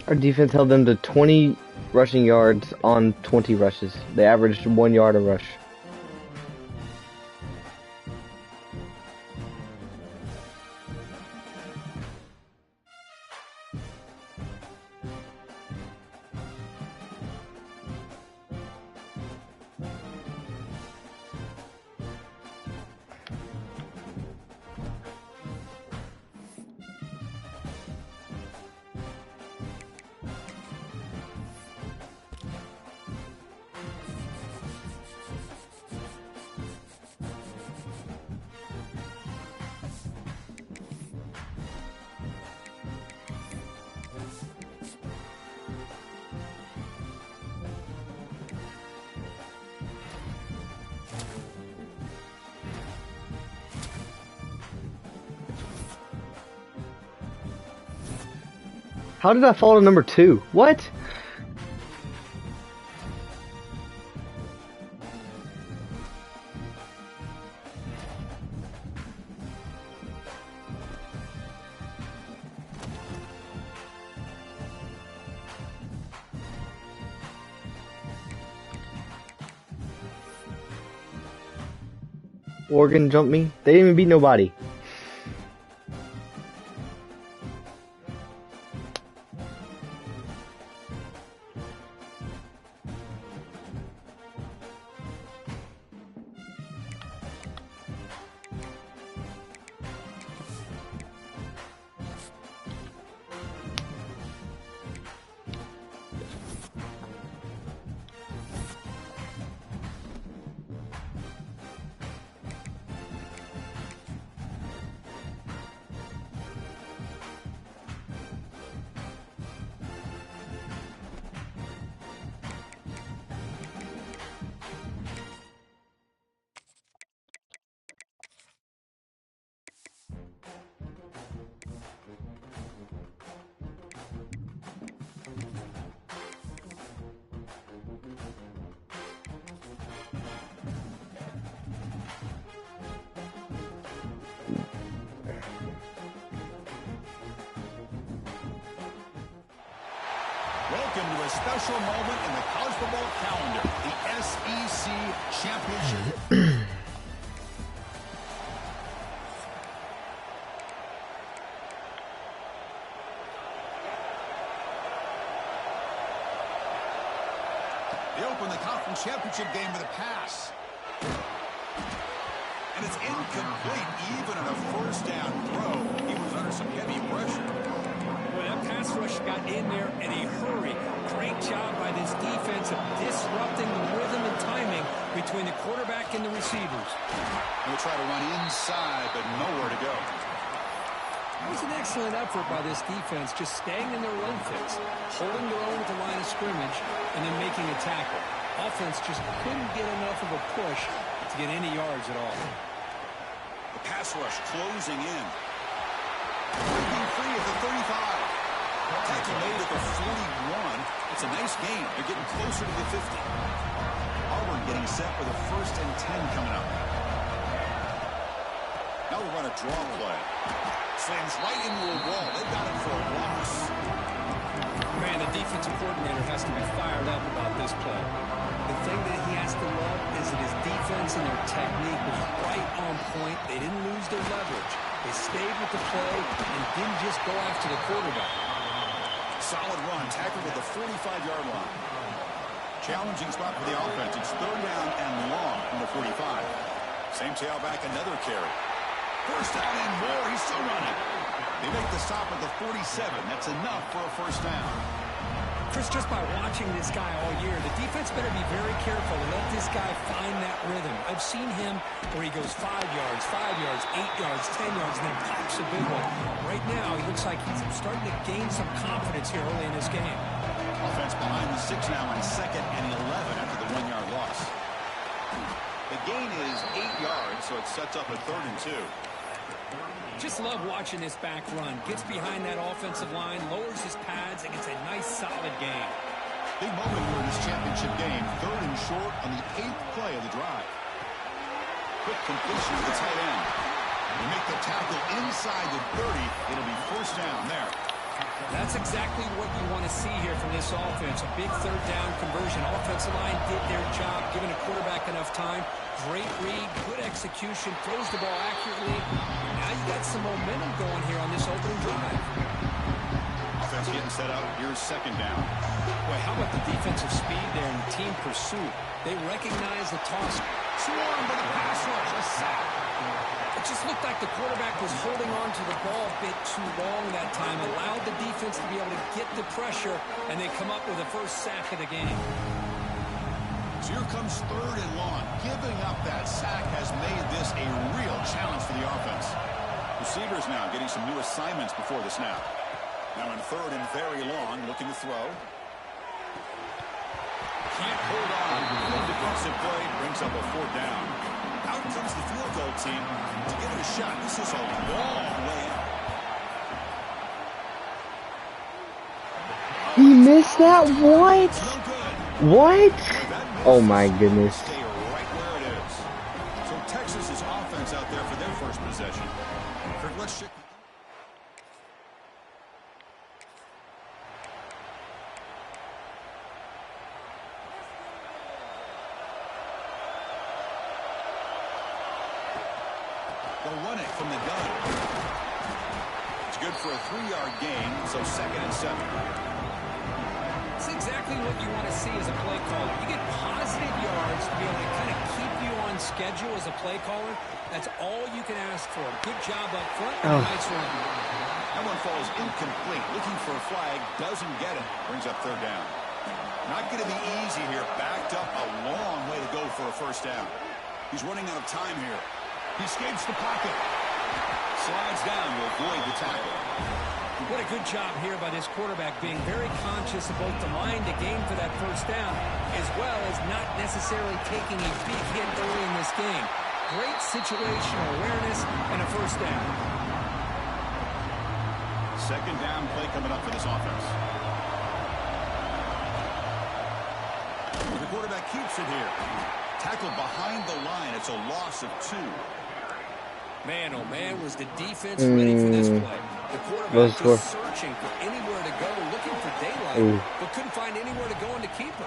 Our defense held them to 20 rushing yards on 20 rushes. They averaged 1 yard a rush. How did I fall to number 2? What? Oregon jumped me. They didn't even beat nobody. Welcome to a special moment in the college football calendar, the SEC Championship. They open the conference championship game with a pass. And it's incomplete, even on a first down throw. He was under some heavy pressure. Well, that pass rush got in there in a hurry. Great job by this defense of disrupting the rhythm and timing between the quarterback and the receivers. They'll try to run inside, but nowhere to go. It was an excellent effort by this defense, just staying in their run fix, holding their own at the line of scrimmage, and then making a tackle. Offense just couldn't get enough of a push to get any yards at all. The pass rush closing in. Breaking free at the 35. Tackle made at the 41. It's a nice gain. They're getting closer to the 50. Auburn getting set for the 1st and 10 coming up. Now we'll run a draw play. Slams right into a wall. They've got him for a loss. Man, the defensive coordinator has to be fired up about this play. The thing that he has to love is that his defense and their technique was right on point. They didn't lose their leverage. They stayed with the play and didn't just go after the quarterback. Solid run, tackled at the 45-yard line. Challenging spot for the offense. It's third down and long from the 45. Same tailback, another carry. First down and more. He's still running. They make the stop at the 47. That's enough for a first down. Chris, just by watching this guy all year, the defense better be very careful to let this guy find that rhythm. I've seen him where he goes 5 yards, 8 yards, 10 yards, and then pops a big one. Right now, he looks like he's starting to gain some confidence here early in this game. Offense behind the 6 now on 2nd and 11 after the 1-yard loss. The gain is 8 yards, so it sets up a 3rd and 2. Just love watching this back run. Gets behind that offensive line, lowers his pads, and gets a nice, solid gain. Big moment here in this championship game. 3rd and short on the 8th play of the drive. Quick completion to the tight end. They make the tackle inside the 30. It'll be first down there. That's exactly what you want to see here from this offense. A big 3rd down conversion. Offensive line did their job, giving a quarterback enough time. Great read, good execution, throws the ball accurately. Now you got some momentum going here on this opening drive. Offense getting set up. Here's 2nd down. Boy, how about the defensive speed there and team pursuit? They recognize the toss. Swarmed by the pass rush. A sack. It just looked like the quarterback was holding on to the ball a bit too long that time, allowed the defense to be able to get the pressure, and they come up with the first sack of the game. So here comes 3rd and long. Giving up that sack has made this a real challenge for the offense. Receivers now getting some new assignments before the snap. Now in 3rd and very long, looking to throw. Can't hold on. Good defensive play brings up a 4th down. Out comes the field goal team to give it a shot. This is a long way out. He missed that? What? No good. What? Oh my goodness. Stay right where it is. So Texas's offense out there for their first possession. Kirk, let's check. They'll run it from the gun. It's good for a 3-yard gain, so 2nd and 7. It's exactly what you want to see as a play caller. You get positive yards to be able to kind of keep you on schedule as a play caller. That's all you can ask for. Good job up front and a nice run. That one falls incomplete. Looking for a flag, doesn't get it. Brings up 3rd down. Not going to be easy here. Backed up a long way to go for a first down. He's running out of time here. He escapes the pocket. Slides down to avoid the tackle. What a good job here by this quarterback, being very conscious of both the line to gain for that first down, as well as not necessarily taking a big hit early in this game. Great situational awareness and a first down. 2nd down play coming up for this offense. The quarterback keeps it here. Tackled behind the line. It's a loss of 2. Man, oh man, was the defense ready for this play. The quarterback just searching for anywhere to go, looking for daylight, but couldn't find anywhere to go in the keeper.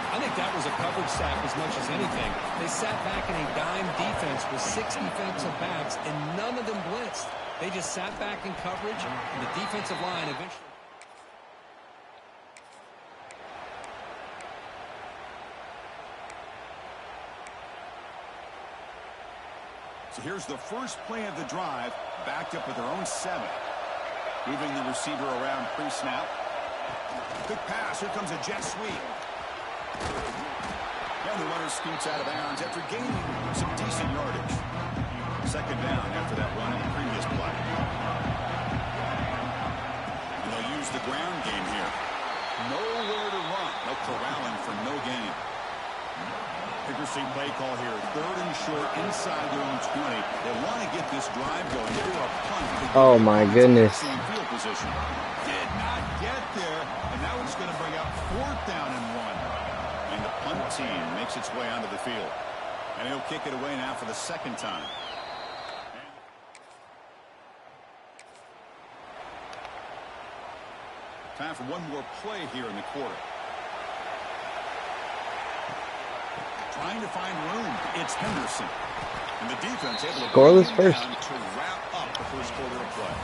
I think that was a coverage sack as much as anything. They sat back in a dime defense with 6 defensive backs, and none of them blitzed. They just sat back in coverage, and the defensive line eventually... So here's the first play of the drive, backed up with their own 7. Moving the receiver around pre-snap. Quick pass. Here comes a jet sweep. And the runner scoots out of bounds after gaining some decent yardage. 2nd down after that run in the previous play. And they'll use the ground game here. Nowhere to run. No corralling for no gain. Interesting play call here. 3rd and short inside their own 20. They want to get this drive going. They do a punt. Oh my goodness. Field position. Did not get there. And now it's going to bring up 4th down and 1. And the punt team makes its way onto the field. And he'll kick it away now for the 2nd time. Time for one more play here in the quarter. trying to find room. It's Henderson. And the defense able to Scoreless bring him first. down to wrap up the first quarter of play.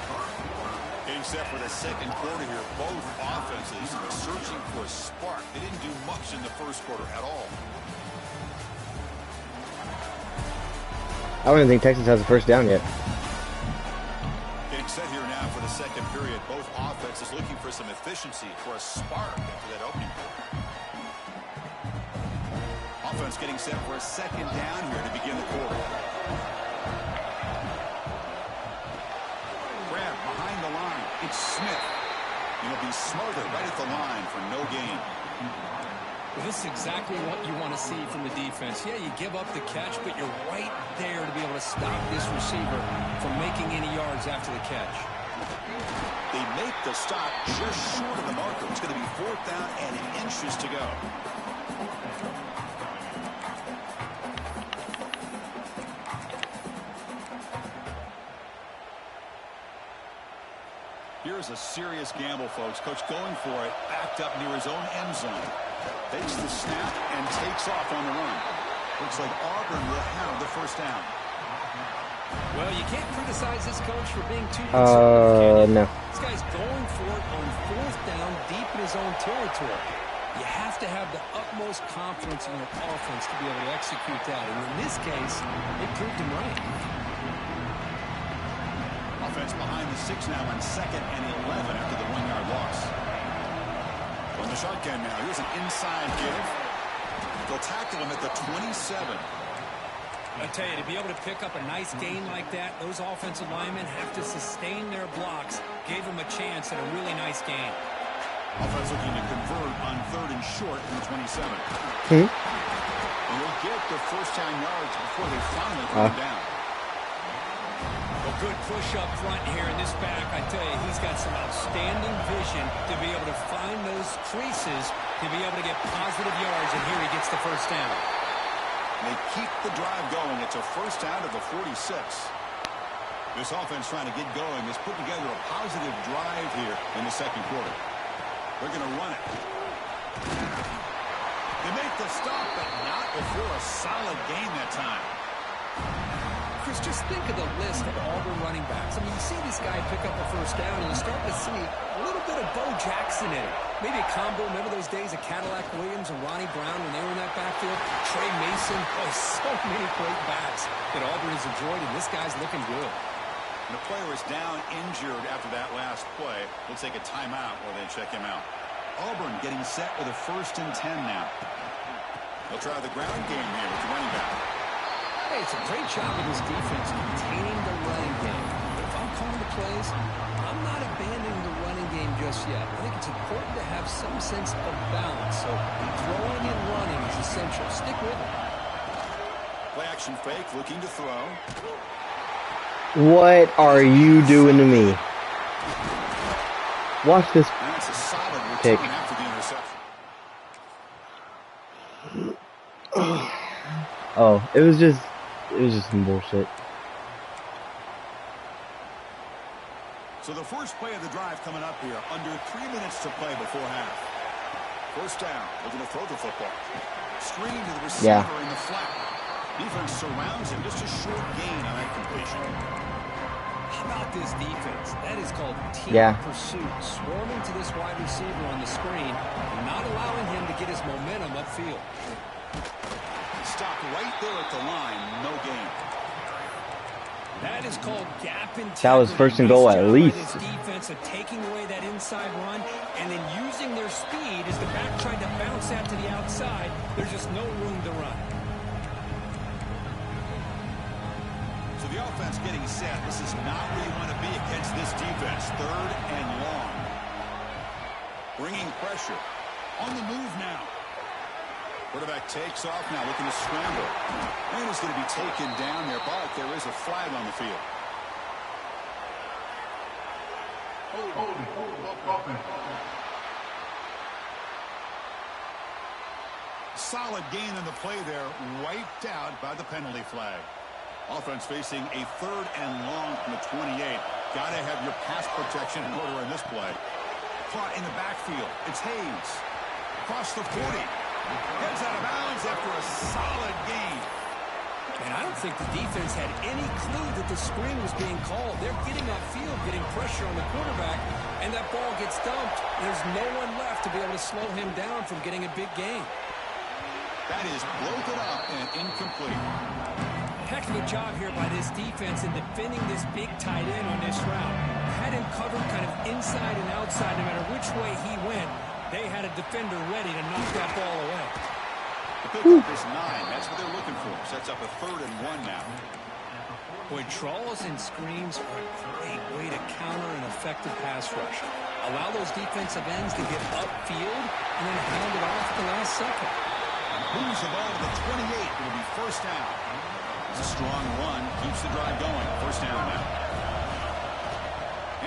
Getting set for the second quarter here. Both offenses searching for a spark. They didn't do much in the first quarter at all. I don't even think Texas has a first down yet. Getting set here now for the second period. Both offenses looking for some efficiency, for a spark after that opening quarter. Offense getting set for a second down here to begin the quarter. Grab behind the line. It's Smith. He'll be smothered right at the line for no gain. Well, this is exactly what you want to see from the defense. Yeah, you give up the catch, but you're right there to be able to stop this receiver from making any yards after the catch. They make the stop just short of the marker. It's going to be 4th down and inches to go. Here's a serious gamble, folks. Coach going for it, backed up near his own end zone. Takes the snap and takes off on the run. Looks like Auburn will have the first down. Well, you can't criticize this coach for being too conservative. No. This guy's going for it on 4th down deep in his own territory. You have to have the utmost confidence in your offense to be able to execute that. And in this case, it proved him right. Offense behind the 6 now on 2nd and 11 after the 1-yard loss. On the shotgun now, here's an inside give. They'll tackle him at the 27. I tell you, to be able to pick up a nice gain like that, those offensive linemen have to sustain their blocks. Gave them a chance at a really nice gain. Offense looking to convert on 3rd and short from the 27. And they'll get the first down yards before they finally come down. A good push up front here in this back. I tell you, he's got some outstanding vision to be able to find those creases, to be able to get positive yards, and here he gets the first down. They keep the drive going. It's a first down to the 46. This offense trying to get going has put together a positive drive here in the second quarter. They're going to run it. They make the stop, but not before a solid gain that time. Chris, just think of the list of Auburn running backs. I mean, you see this guy pick up a first down, and you start to see a little bit of Bo Jackson in it. Maybe a combo. Remember those days of Cadillac Williams and Ronnie Brown when they were in that backfield? Trey Mason. Oh, so many great backs that Auburn has enjoyed, and this guy's looking good. And the player is down injured after that last play. We'll take a timeout while they check him out. Auburn getting set with a 1st and 10 now. They'll try the ground game here with the running back. Hey, it's a great job of this defense containing the running game. But if I'm calling the plays, I'm not abandoning the running game just yet. I think it's important to have some sense of balance. So throwing and running is essential. Stick with it. Play action fake, looking to throw. What are you doing to me? Watch this And it's a solid return pick. after the interception. Oh, it was just some bullshit. So the first play of the drive coming up here. Under 3 minutes to play before half. First down. Looking to throw the football. Screen to the receiver in the flat. Defense surrounds him. Just a short gain on that completion. How about this defense? That is called team pursuit. Swarming to this wide receiver on the screen, not allowing him to get his momentum upfield. Stopped right there at the line. No gain. That is called gap integrity. That was 1st and goal at least. This defense of taking away that inside run and then using their speed as the back tried to bounce out to the outside. There's just no room to run. So the offense getting set. This is not where you want to be against this defense. 3rd and long. Bringing pressure. On the move now. Quarterback takes off now, looking to scramble. And he's going to be taken down there, but there is a flag on the field. Solid gain on the play there, wiped out by the penalty flag. Offense facing a 3rd and long from the 28. Got to have your pass protection in order in this play. Caught in the backfield. It's Hayes. Across the 40. Heads out of bounds after a solid gain. And I don't think the defense had any clue that the screen was being called. They're getting upfield, getting pressure on the quarterback, and that ball gets dumped. There's no one left to be able to slow him down from getting a big gain. That is bloated up and incomplete. Heck of a job here by this defense in defending this big tight end on this route. Had him covered kind of inside and outside. No matter which way he went, they had a defender ready to knock that ball away. The pickup is 9. That's what they're looking for. Sets up a 3rd and 1 now. Boy, draws and screens are a great way to counter an effective pass rush. Allow those defensive ends to get upfield and then hand it off at the last second. Moves the ball to the 28. It'll be first down. It's a strong run. Keeps the drive going. First down now.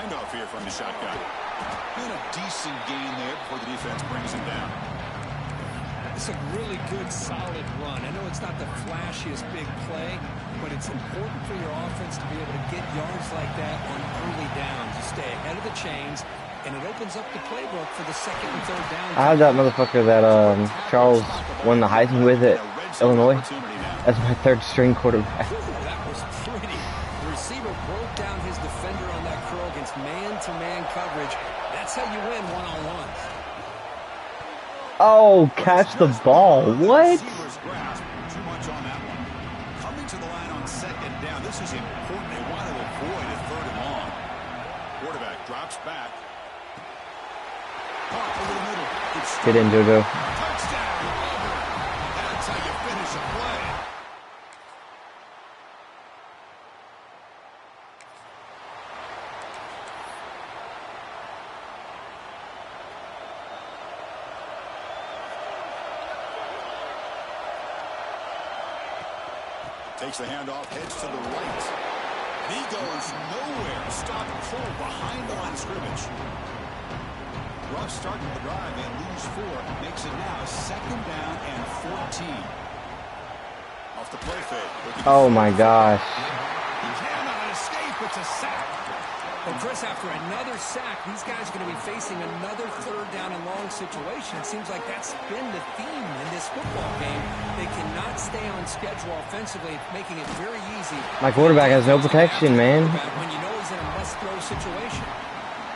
Handoff here from the shotgun. And a decent gain there before the defense brings him down. It's a really good, solid run. I know it's not the flashiest big play, but it's important for your offense to be able to get yards like that on early downs. You stay ahead of the chains, and it opens up the playbook for the 2nd and 3rd down. I have that motherfucker that Charles won the Heisman with at Illinois. That's my 3rd string quarterback. Ooh, that was pretty. The receiver broke down his defender on that curl against man-to-man coverage. That's how you win one-on-ones. Oh, catch the ball. What? Too much on that one. Coming to the line on 2nd down. This is important. They want to avoid a 3rd and long. Quarterback drops back. Caught over the middle. Get in, JoJo. Touchdown. That's how you finish a play. Takes the handoff, heads to the right. He goes nowhere. Stop cold behind the line of scrimmage. Rough start to the drive. They lose 4. Makes it now 2nd down and 14. Off the play fake. Oh my gosh. He cannot escape. It's a sack. Well, Chris, after another sack, these guys are going to be facing another 3rd down and long situation. It seems like that's been the theme in this football game. They cannot stay on schedule offensively, making it very easy. My quarterback has no protection, man. When you know he's in a must-throw situation.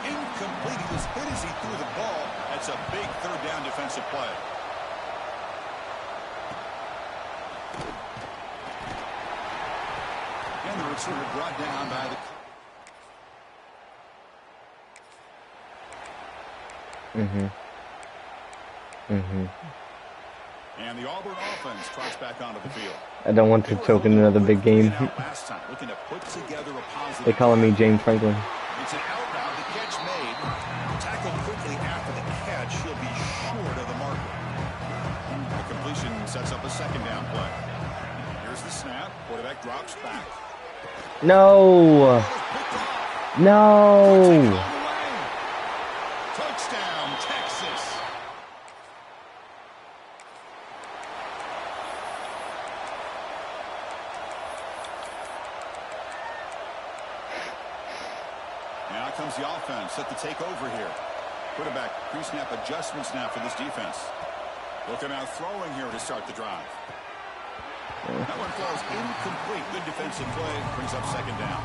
Incomplete. He was hit as he threw the ball. That's a big 3rd down defensive play. And the returner brought down by the... And the Auburn offense trots back onto the field. I don't want to choke in another big game. Last time, looking to put together a positive. They calling me James Franklin. It's an out route. The catch made. Tackled quickly after the catch. He'll be short of the marker. The completion sets up a 2nd down play. Here's the snap. Quarterback drops back. No. No. Touchdown, Texas. Now comes the offense set to take over here. Quarterback pre-snap adjustments now for this defense. Looking out throwing here to start the drive. That one falls incomplete. Good defensive play. Brings up 2nd down.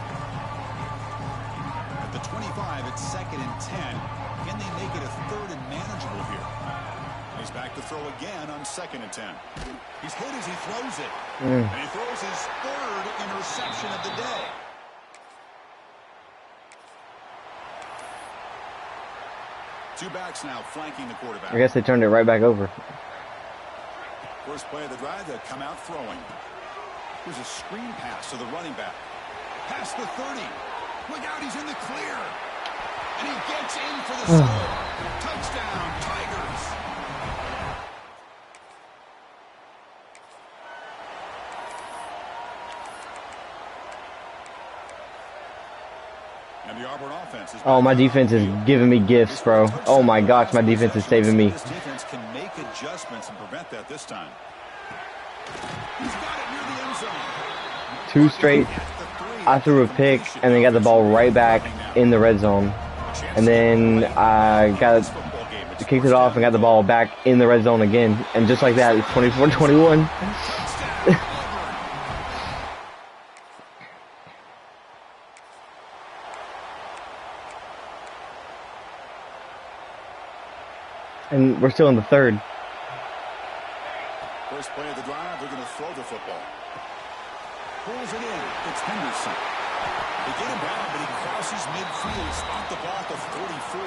At the 25, it's 2nd and 10. Can they make it a 3rd and manageable here? He's back to throw again on 2nd and 10. He's hit as he throws it. And he throws his 3rd interception of the day. Two backs now flanking the quarterback. I guess they turned it right back over. First play of the drive, they'll come out throwing. Here's a screen pass to the running back. Past the 30. Look out, he's in the clear. And he gets in for the score. Touchdown, Tigers. And the Auburn offense is... Oh, my defense is giving me gifts, bro. Oh my gosh, my defense is saving me. This defense can make adjustments and prevent that this time. He's got it near the end zone. 2 straight. I threw a pick and then got the ball right back in the red zone. And then I got kicked it off and got the ball back in the red zone again. And just like that, it's 24-21. And we're still in the third. First play of the drive, they're going to throw the football. Pulls it in. It's Henderson. They get him down, but he crosses midfield. Spot the block of 44.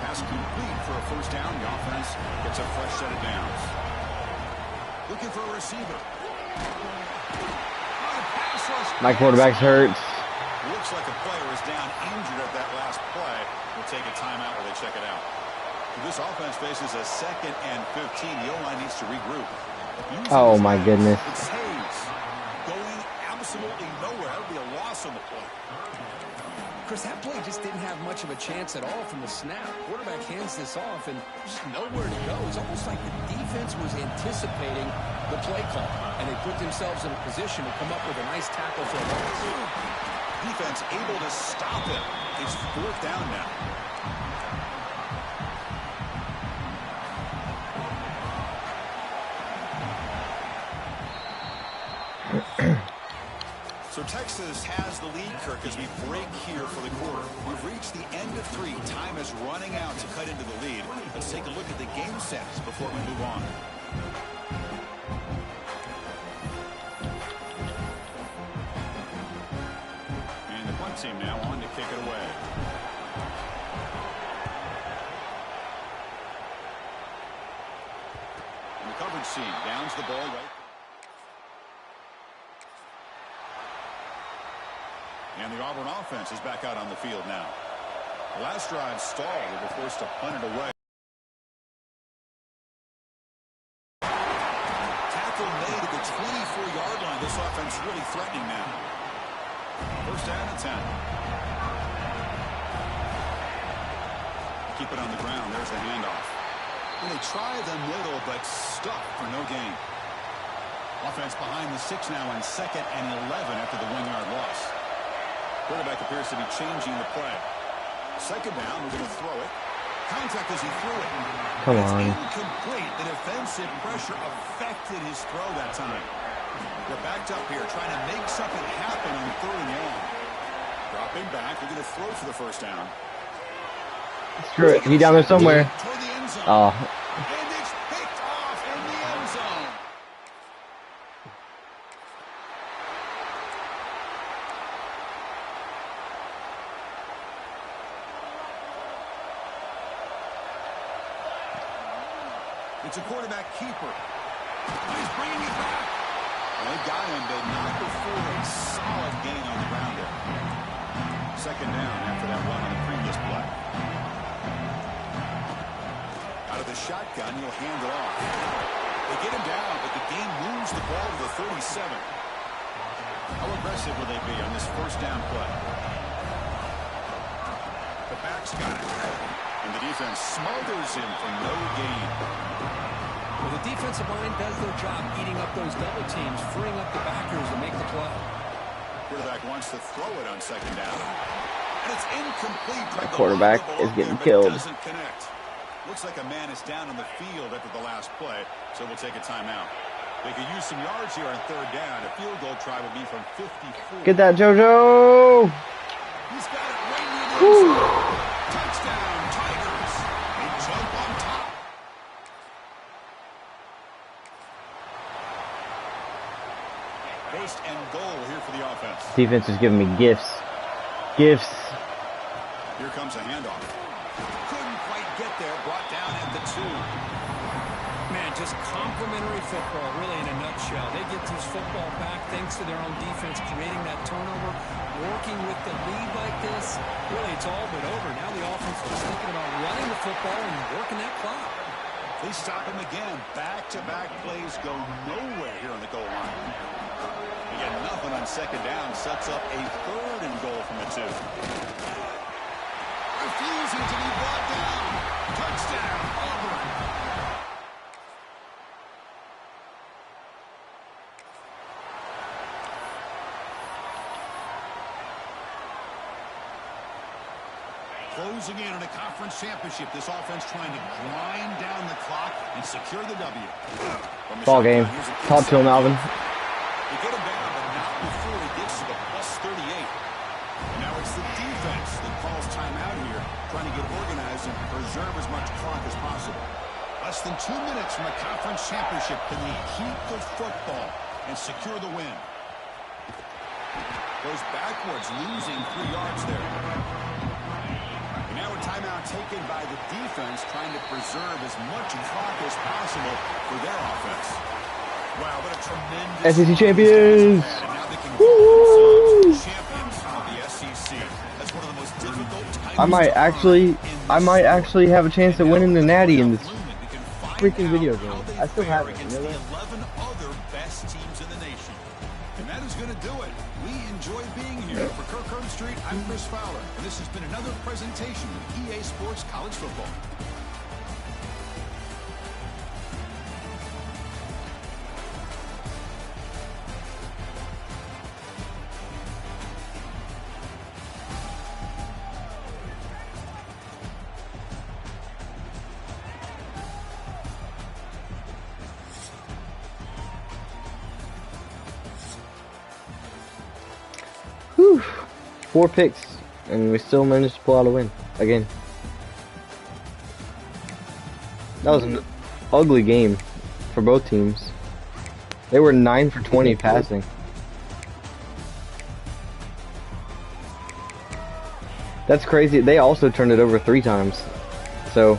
Pass complete for a first down. The offense gets a fresh set of downs. Looking for a receiver. My quarterback's hurt. Looks like a player is down injured at that last play. We'll take a timeout while they check it out. This offense faces a 2nd and 15. The O-line needs to regroup. Oh my goodness. It's Hayes going absolutely nowhere. It'll be a loss on the play. Chris, that play just didn't have much of a chance at all from the snap. Quarterback hands this off and just nowhere to go. It's almost like the defense was anticipating the play call, and they put themselves in a position to come up with a nice tackle for a loss. Defense able to stop it. It's 4th down now. So Texas has the lead, Kirk, as we break here for the quarter. We've reached the end of 3. Time is running out to cut into the lead. Let's take a look at the game sets before we move on. And the punt team now on to kick it away. And the coverage team downs the ball right. And the Auburn offense is back out on the field now. The last drive stalled. They were forced to punt it away. Tackle made at the 24-yard line. This offense really threatening now. First down and 10. Keep it on the ground. There's the handoff. And they try the middle, but stuck for no gain. Offense behind the 6 now on 2nd and 11 after the 1-yard loss. Quarterback appears to be changing the play. 2nd down, we're going to throw it. Contact as he threw it. Come it's on. Incomplete. The defensive pressure affected his throw that time. They're backed up here, trying to make something happen on 3rd and long. Dropping back, we're going to throw for the first down. Screw it. He down there somewhere. Toward the end zone. Oh. And it's picked off in the end zone. It's a quarterback keeper. He's bringing it back. Well, they got him, but not before a solid gain on the ground there. 2nd down after that run on the previous play. Out of the shotgun, he'll hand it off. They get him down, but the game moves the ball to the 37. How aggressive will they be on this first down play? The back's got it. And the defense smothers him for no gain. Well, the defensive line does their job eating up those double teams, freeing up the backers to make the play. Quarterback wants to throw it on 2nd down. And it's incomplete. The quarterback is getting killed. Doesn't connect. Looks like a man is down on the field after the last play, so we'll take a timeout. They could use some yards here on 3rd down. A field goal try would be from 54. Get that, JoJo! He's got it right near the end zone. Touchdown, Tigers. They jump on top. First and goal here for the offense. Defense is giving me gifts. Gifts. Here comes a handoff. Couldn't quite get there. Brought down at the 2. Man, just complimentary football, really, in a nutshell. They get this football back thanks to their own defense, creating that turnover, working with the lead like this. Really, it's all but over. Now the offense is just thinking about running the football and working that clock. They stop him again. Back-to-back plays go nowhere here on the goal line. They get nothing on 2nd down. Sets up a 3rd and goal from the 2. Refusing to be brought down. Touchdown, Auburn. closing in on a conference championship. This offense trying to grind down the clock and secure the W. Ball game. Talk to him, Alvin. They get him down, but not before he gets to the plus 38. Now it's the defense that calls timeout here, trying to get organized and preserve as much clock as possible. Less than 2 minutes from a conference championship. Can they keep the football and secure the win? Goes backwards, losing 3 yards there. And now a timeout taken by the defense, trying to preserve as much clock as possible for their offense. Wow, what a tremendous SEC champions! And now they can call themselves champions of the SEC. That's one of the most difficult titles I might actually have a chance at winning the Natty in this freaking video game. I still have it. You know that? 11 other best teams in the nation. And that is going to do it. We enjoy being here. For Kirk Herbstreit, I'm Chris Fowler. And this has been another presentation of EA Sports College Football. Whew. 4 picks, and we still managed to pull out a win again. That was an ugly game for both teams. They were 9 for 20 passing. That's crazy. They also turned it over 3 times. So,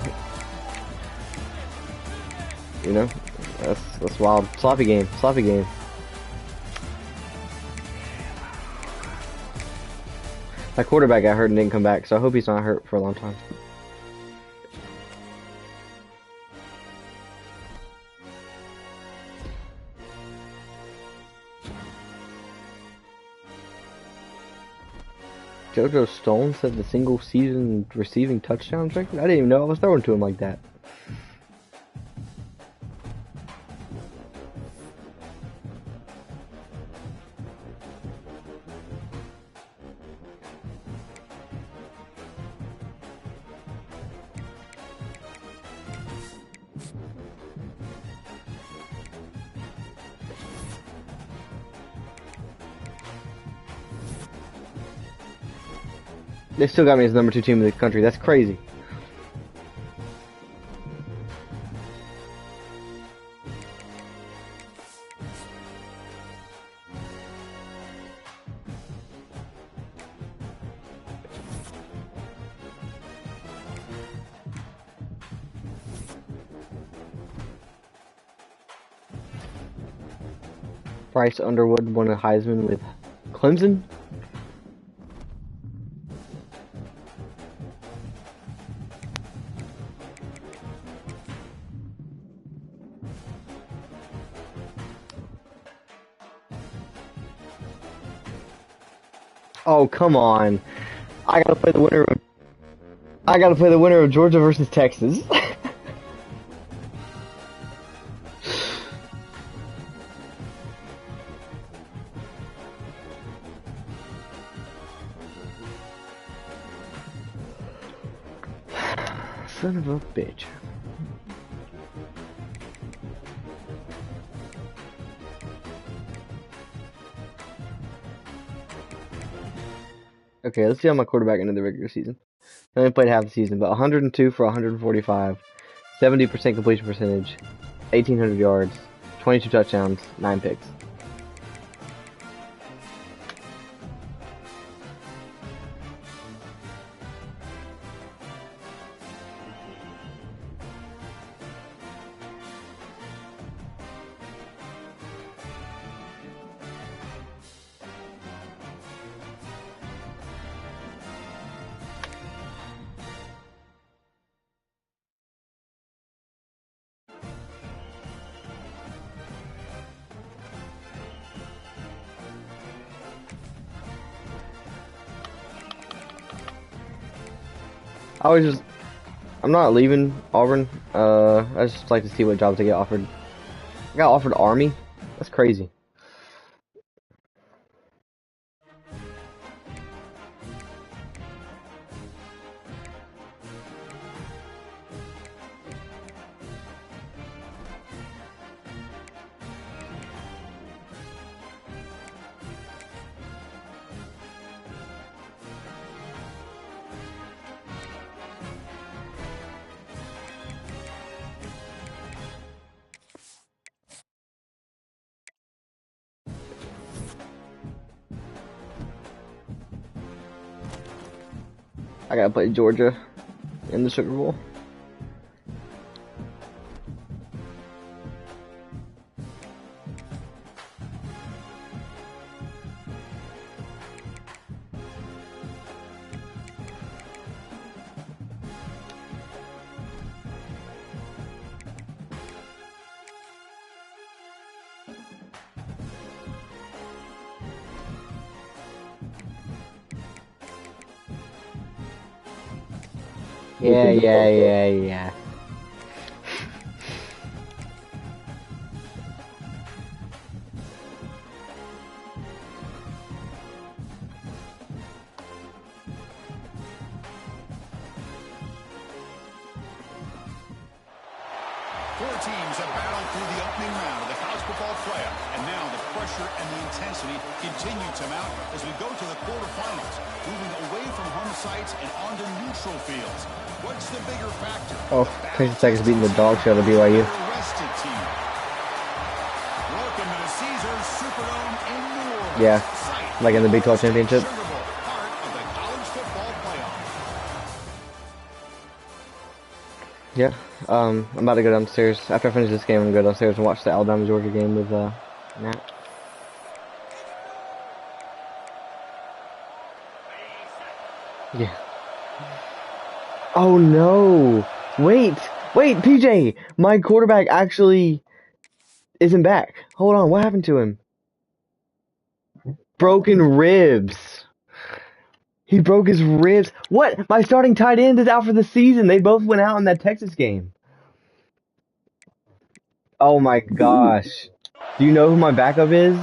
you know, that's wild. Sloppy game. Sloppy game. My quarterback got hurt and didn't come back, so I hope he's not hurt for a long time. JoJo Stone set the single season receiving touchdowns record? I didn't even know I was throwing to him like that. They still got me as the number 2 team in the country. That's crazy. Bryce Underwood won a Heisman with Clemson. Oh, come on. I gotta play the winner of Georgia versus Texas. Son of a bitch. Okay, let's see how my quarterback ended the regular season. I only played half the season, but 102 for 145, 70% completion percentage, 1,800 yards, 22 touchdowns, 9 picks. I'm not leaving Auburn. I just like to see what jobs I get offered. I got offered Army. That's crazy. I gotta play Georgia in the Sugar Bowl. Yeah. 4 teams have battled through the opening round of the college football playoff, and now the pressure and the intensity continue to mount as we go to the quarterfinals, moving away from home sites and onto neutral fields. What's the bigger factor? Oh, Texas Tech is beating the dog shit out of BYU. Arrested team. Welcome to the Caesars Superdome in New Orleans. Yeah, like in the Big 12 championship. Part of the college football playoff. Yeah, I'm about to go downstairs. After I finish this game, I'm gonna go downstairs and watch the Alabama-Georgia game with Matt. Yeah. Oh no! Wait, PJ! My quarterback actually isn't back. Hold on, what happened to him? Broken ribs. He broke his ribs. What? My starting tight end is out for the season. They both went out in that Texas game. Oh my gosh. Do you know who my backup is?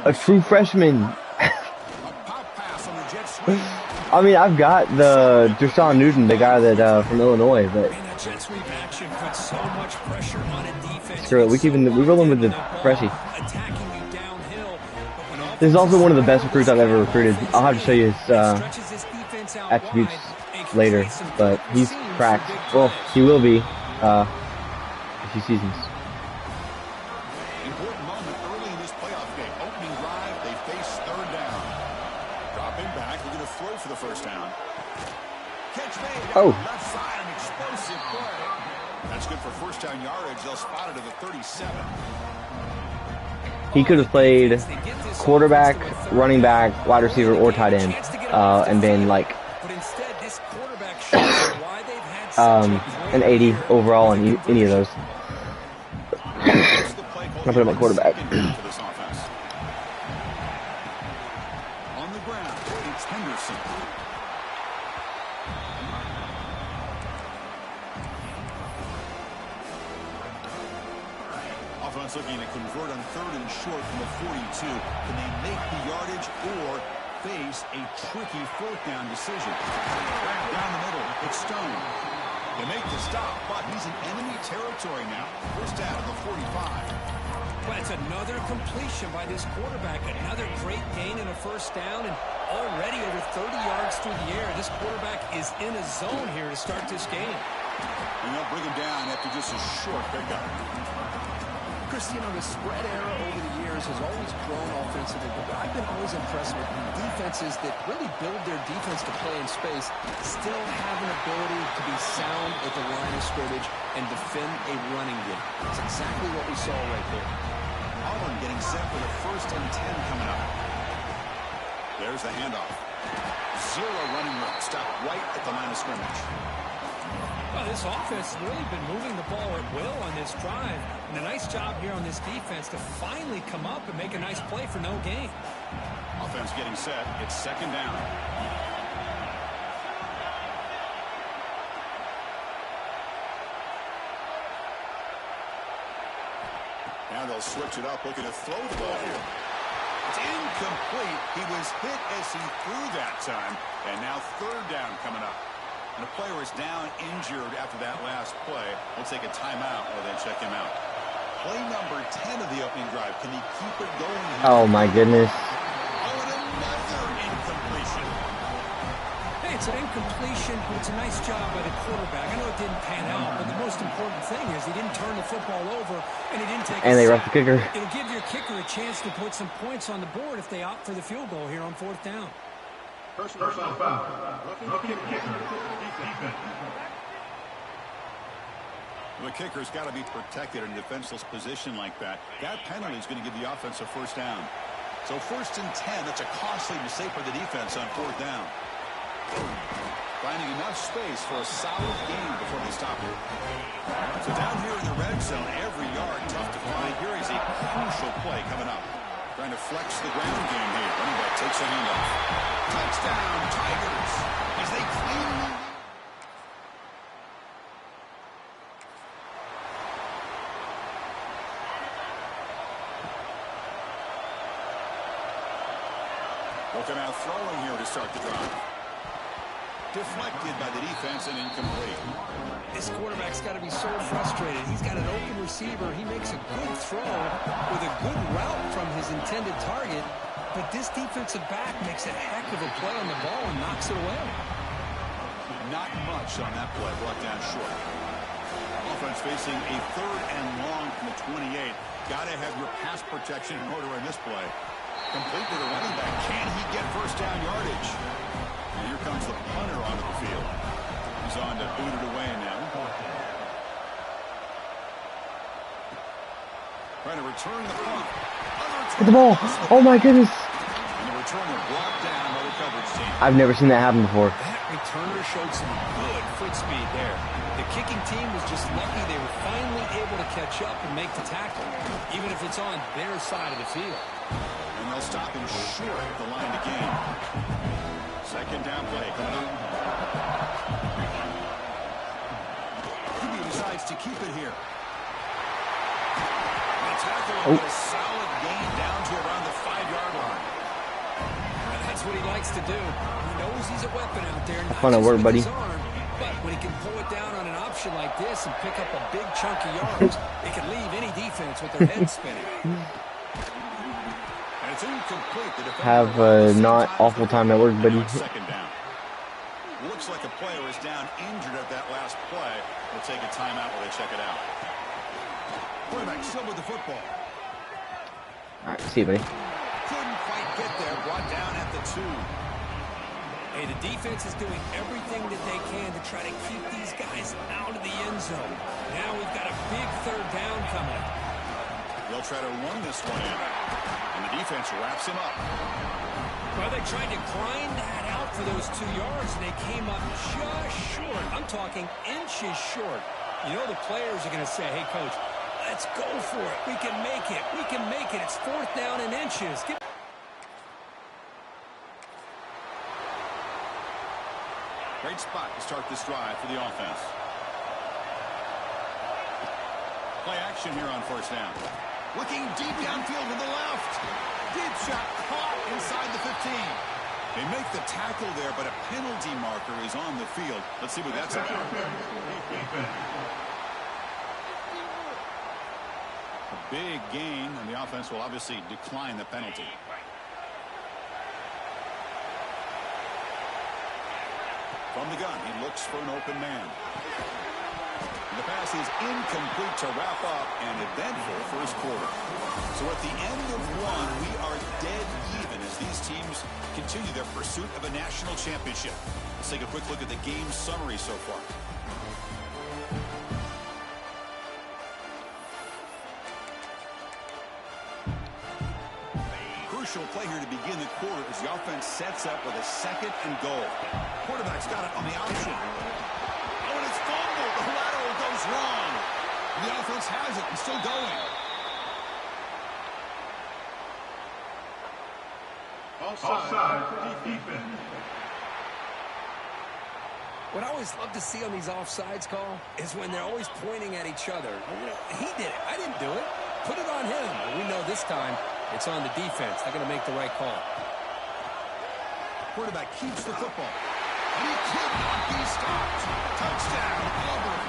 A true freshman. I mean, I've got the Deshaun Newton, the guy that from Illinois, but screw it. We roll him with the freshie. This is also one of the best recruits I've ever recruited. I'll have to show you his attributes later, but he's cracked. Well, he will be a few seasons. Important moment early in this playoff game. Opening drive, they face third down. Dropping back, we're going to throw for the first down. Catch made. Oh. Left side, an explosive play. That's good for first down yardage. They'll spot it at the 37. He could have played quarterback, running back, wide receiver, or tight end, and been like an 80 overall in any of those. I'll put him at quarterback. On the ground, it's Henderson. Offense looking to convert on third and short from the 42. Can they make the yardage or face a tricky fourth down decision? Right down the middle, it's Stone. They make the stop, but he's in enemy territory now. First down at the 45. Well, it's another completion by this quarterback. Another great gain in a first down, and already over 30 yards through the air. This quarterback is in a zone here to start this game. And they'll bring him down after just a short pickup. Chris, you know, the spread era over the years has always grown offensively, but I've been always impressed with defenses that really build their defense to play in space, still have an ability to be sound at the line of scrimmage and defend a running game. That's exactly what we saw right there. Auburn getting set for the 1st and 10 coming up. There's the handoff. Zero running room. Stop right at the line of scrimmage. Well, this offense has really been moving the ball at will on this drive. And a nice job here on this defense to finally come up and make a nice play for no gain. Offense getting set. It's second down. Now they'll switch it up, looking to throw the ball here. It's incomplete. He was hit as he threw that time. And now third down coming up. And the player is down injured after that last play. We'll take a timeout or then check him out. Play number 10 of the opening drive. Can he keep it going here? Oh my goodness. Oh, and another incompletion. Hey, it's an incompletion, but it's a nice job by the quarterback. I know it didn't pan out, but the most important thing is he didn't turn the football over, and he didn't take And they roughed the kicker. It'll give your kicker a chance to put some points on the board if they opt for the field goal here on 4th down. Personal foul. Rookie kicker. Defense. The kicker's got to be protected in a defenseless position like that. That penalty is going to give the offense a first down. So 1st and 10, that's a costly mistake for the defense on 4th down. Finding enough space for a solid gain before they stop it. So down here in the red zone, every yard tough to find. Here is a crucial play coming up. Trying to flex the ground game here. Running back takes a handoff. Touchdown, Tigers, as they claim the lead. Looking out throwing here to start the drive. Deflected by the defense and incomplete. This quarterback's got to be so frustrated. He's got an open receiver. He makes a good throw with a good route from his intended target, but this defensive back makes a heck of a play on the ball and knocks it away. Not much on that play, brought down short. Offense facing a 3rd and long from the 28. Got to have your pass protection in order in this play. Complete to the running back. Can he get first down yardage? And here comes the punter onto the field. He's on to boot it away now. Trying to return the punt. Get the ball. Oh my goodness. And the returner brought down by the coverage team. I've never seen that happen before. That returner showed some good foot speed there. The kicking team was just lucky they were finally able to catch up and make the tackle, even if it's on their side of the field. And they'll stop him short at the line to gain. 2nd down play coming up. He decides to keep it here. The tackle a solid gain down to around the 5-yard line. And that's what he likes to do. He knows he's a weapon out there. Fun to work, buddy. Arm, but when he can pull it down on an option like this and pick up a big chunk of yards, it can leave any defense with their head spinning. And it's incomplete. Have not awful time at work, buddy. 2nd down. Looks like a player is down injured at that last play. We'll take a timeout while they check it out. Quarterback still with the football. All right, see you, buddy. Couldn't quite get there. Brought down at the 2. Hey, the defense is doing everything that they can to try to keep these guys out of the end zone. Now we've got a big 3rd down coming up. They'll try to run this one in. And the defense wraps him up. Well, they tried to grind that out for those 2 yards, and they came up just short. I'm talking inches short. You know the players are going to say, hey, Coach, let's go for it. We can make it. We can make it. It's 4th down in inches. Great spot to start this drive for the offense. Play action here on 1st down. Looking deep downfield to the left. Deep shot caught inside the 15. They make the tackle there, but a penalty marker is on the field. Let's see what that's about. A big gain, and the offense will obviously decline the penalty. From the gun, he looks for an open man. And the pass is incomplete to wrap up an eventful 1st quarter. So at the end of 1, we are dead even as these teams continue their pursuit of a national championship. Let's take a quick look at the game summary so far. Crucial play here to begin the quarter as the offense sets up with a 2nd and goal. Quarterback's got it on the option. Oh, and it's fumbled. The lateral goes wrong. The offense has it and still going. Offside. Defense. What I always love to see on these offsides call is when they're always pointing at each other. He did it. I didn't do it. Put it on him. We know this time it's on the defense. They're going to make the right call. Quarterback keeps the football. And he could not be stopped. Touchdown, Auburn.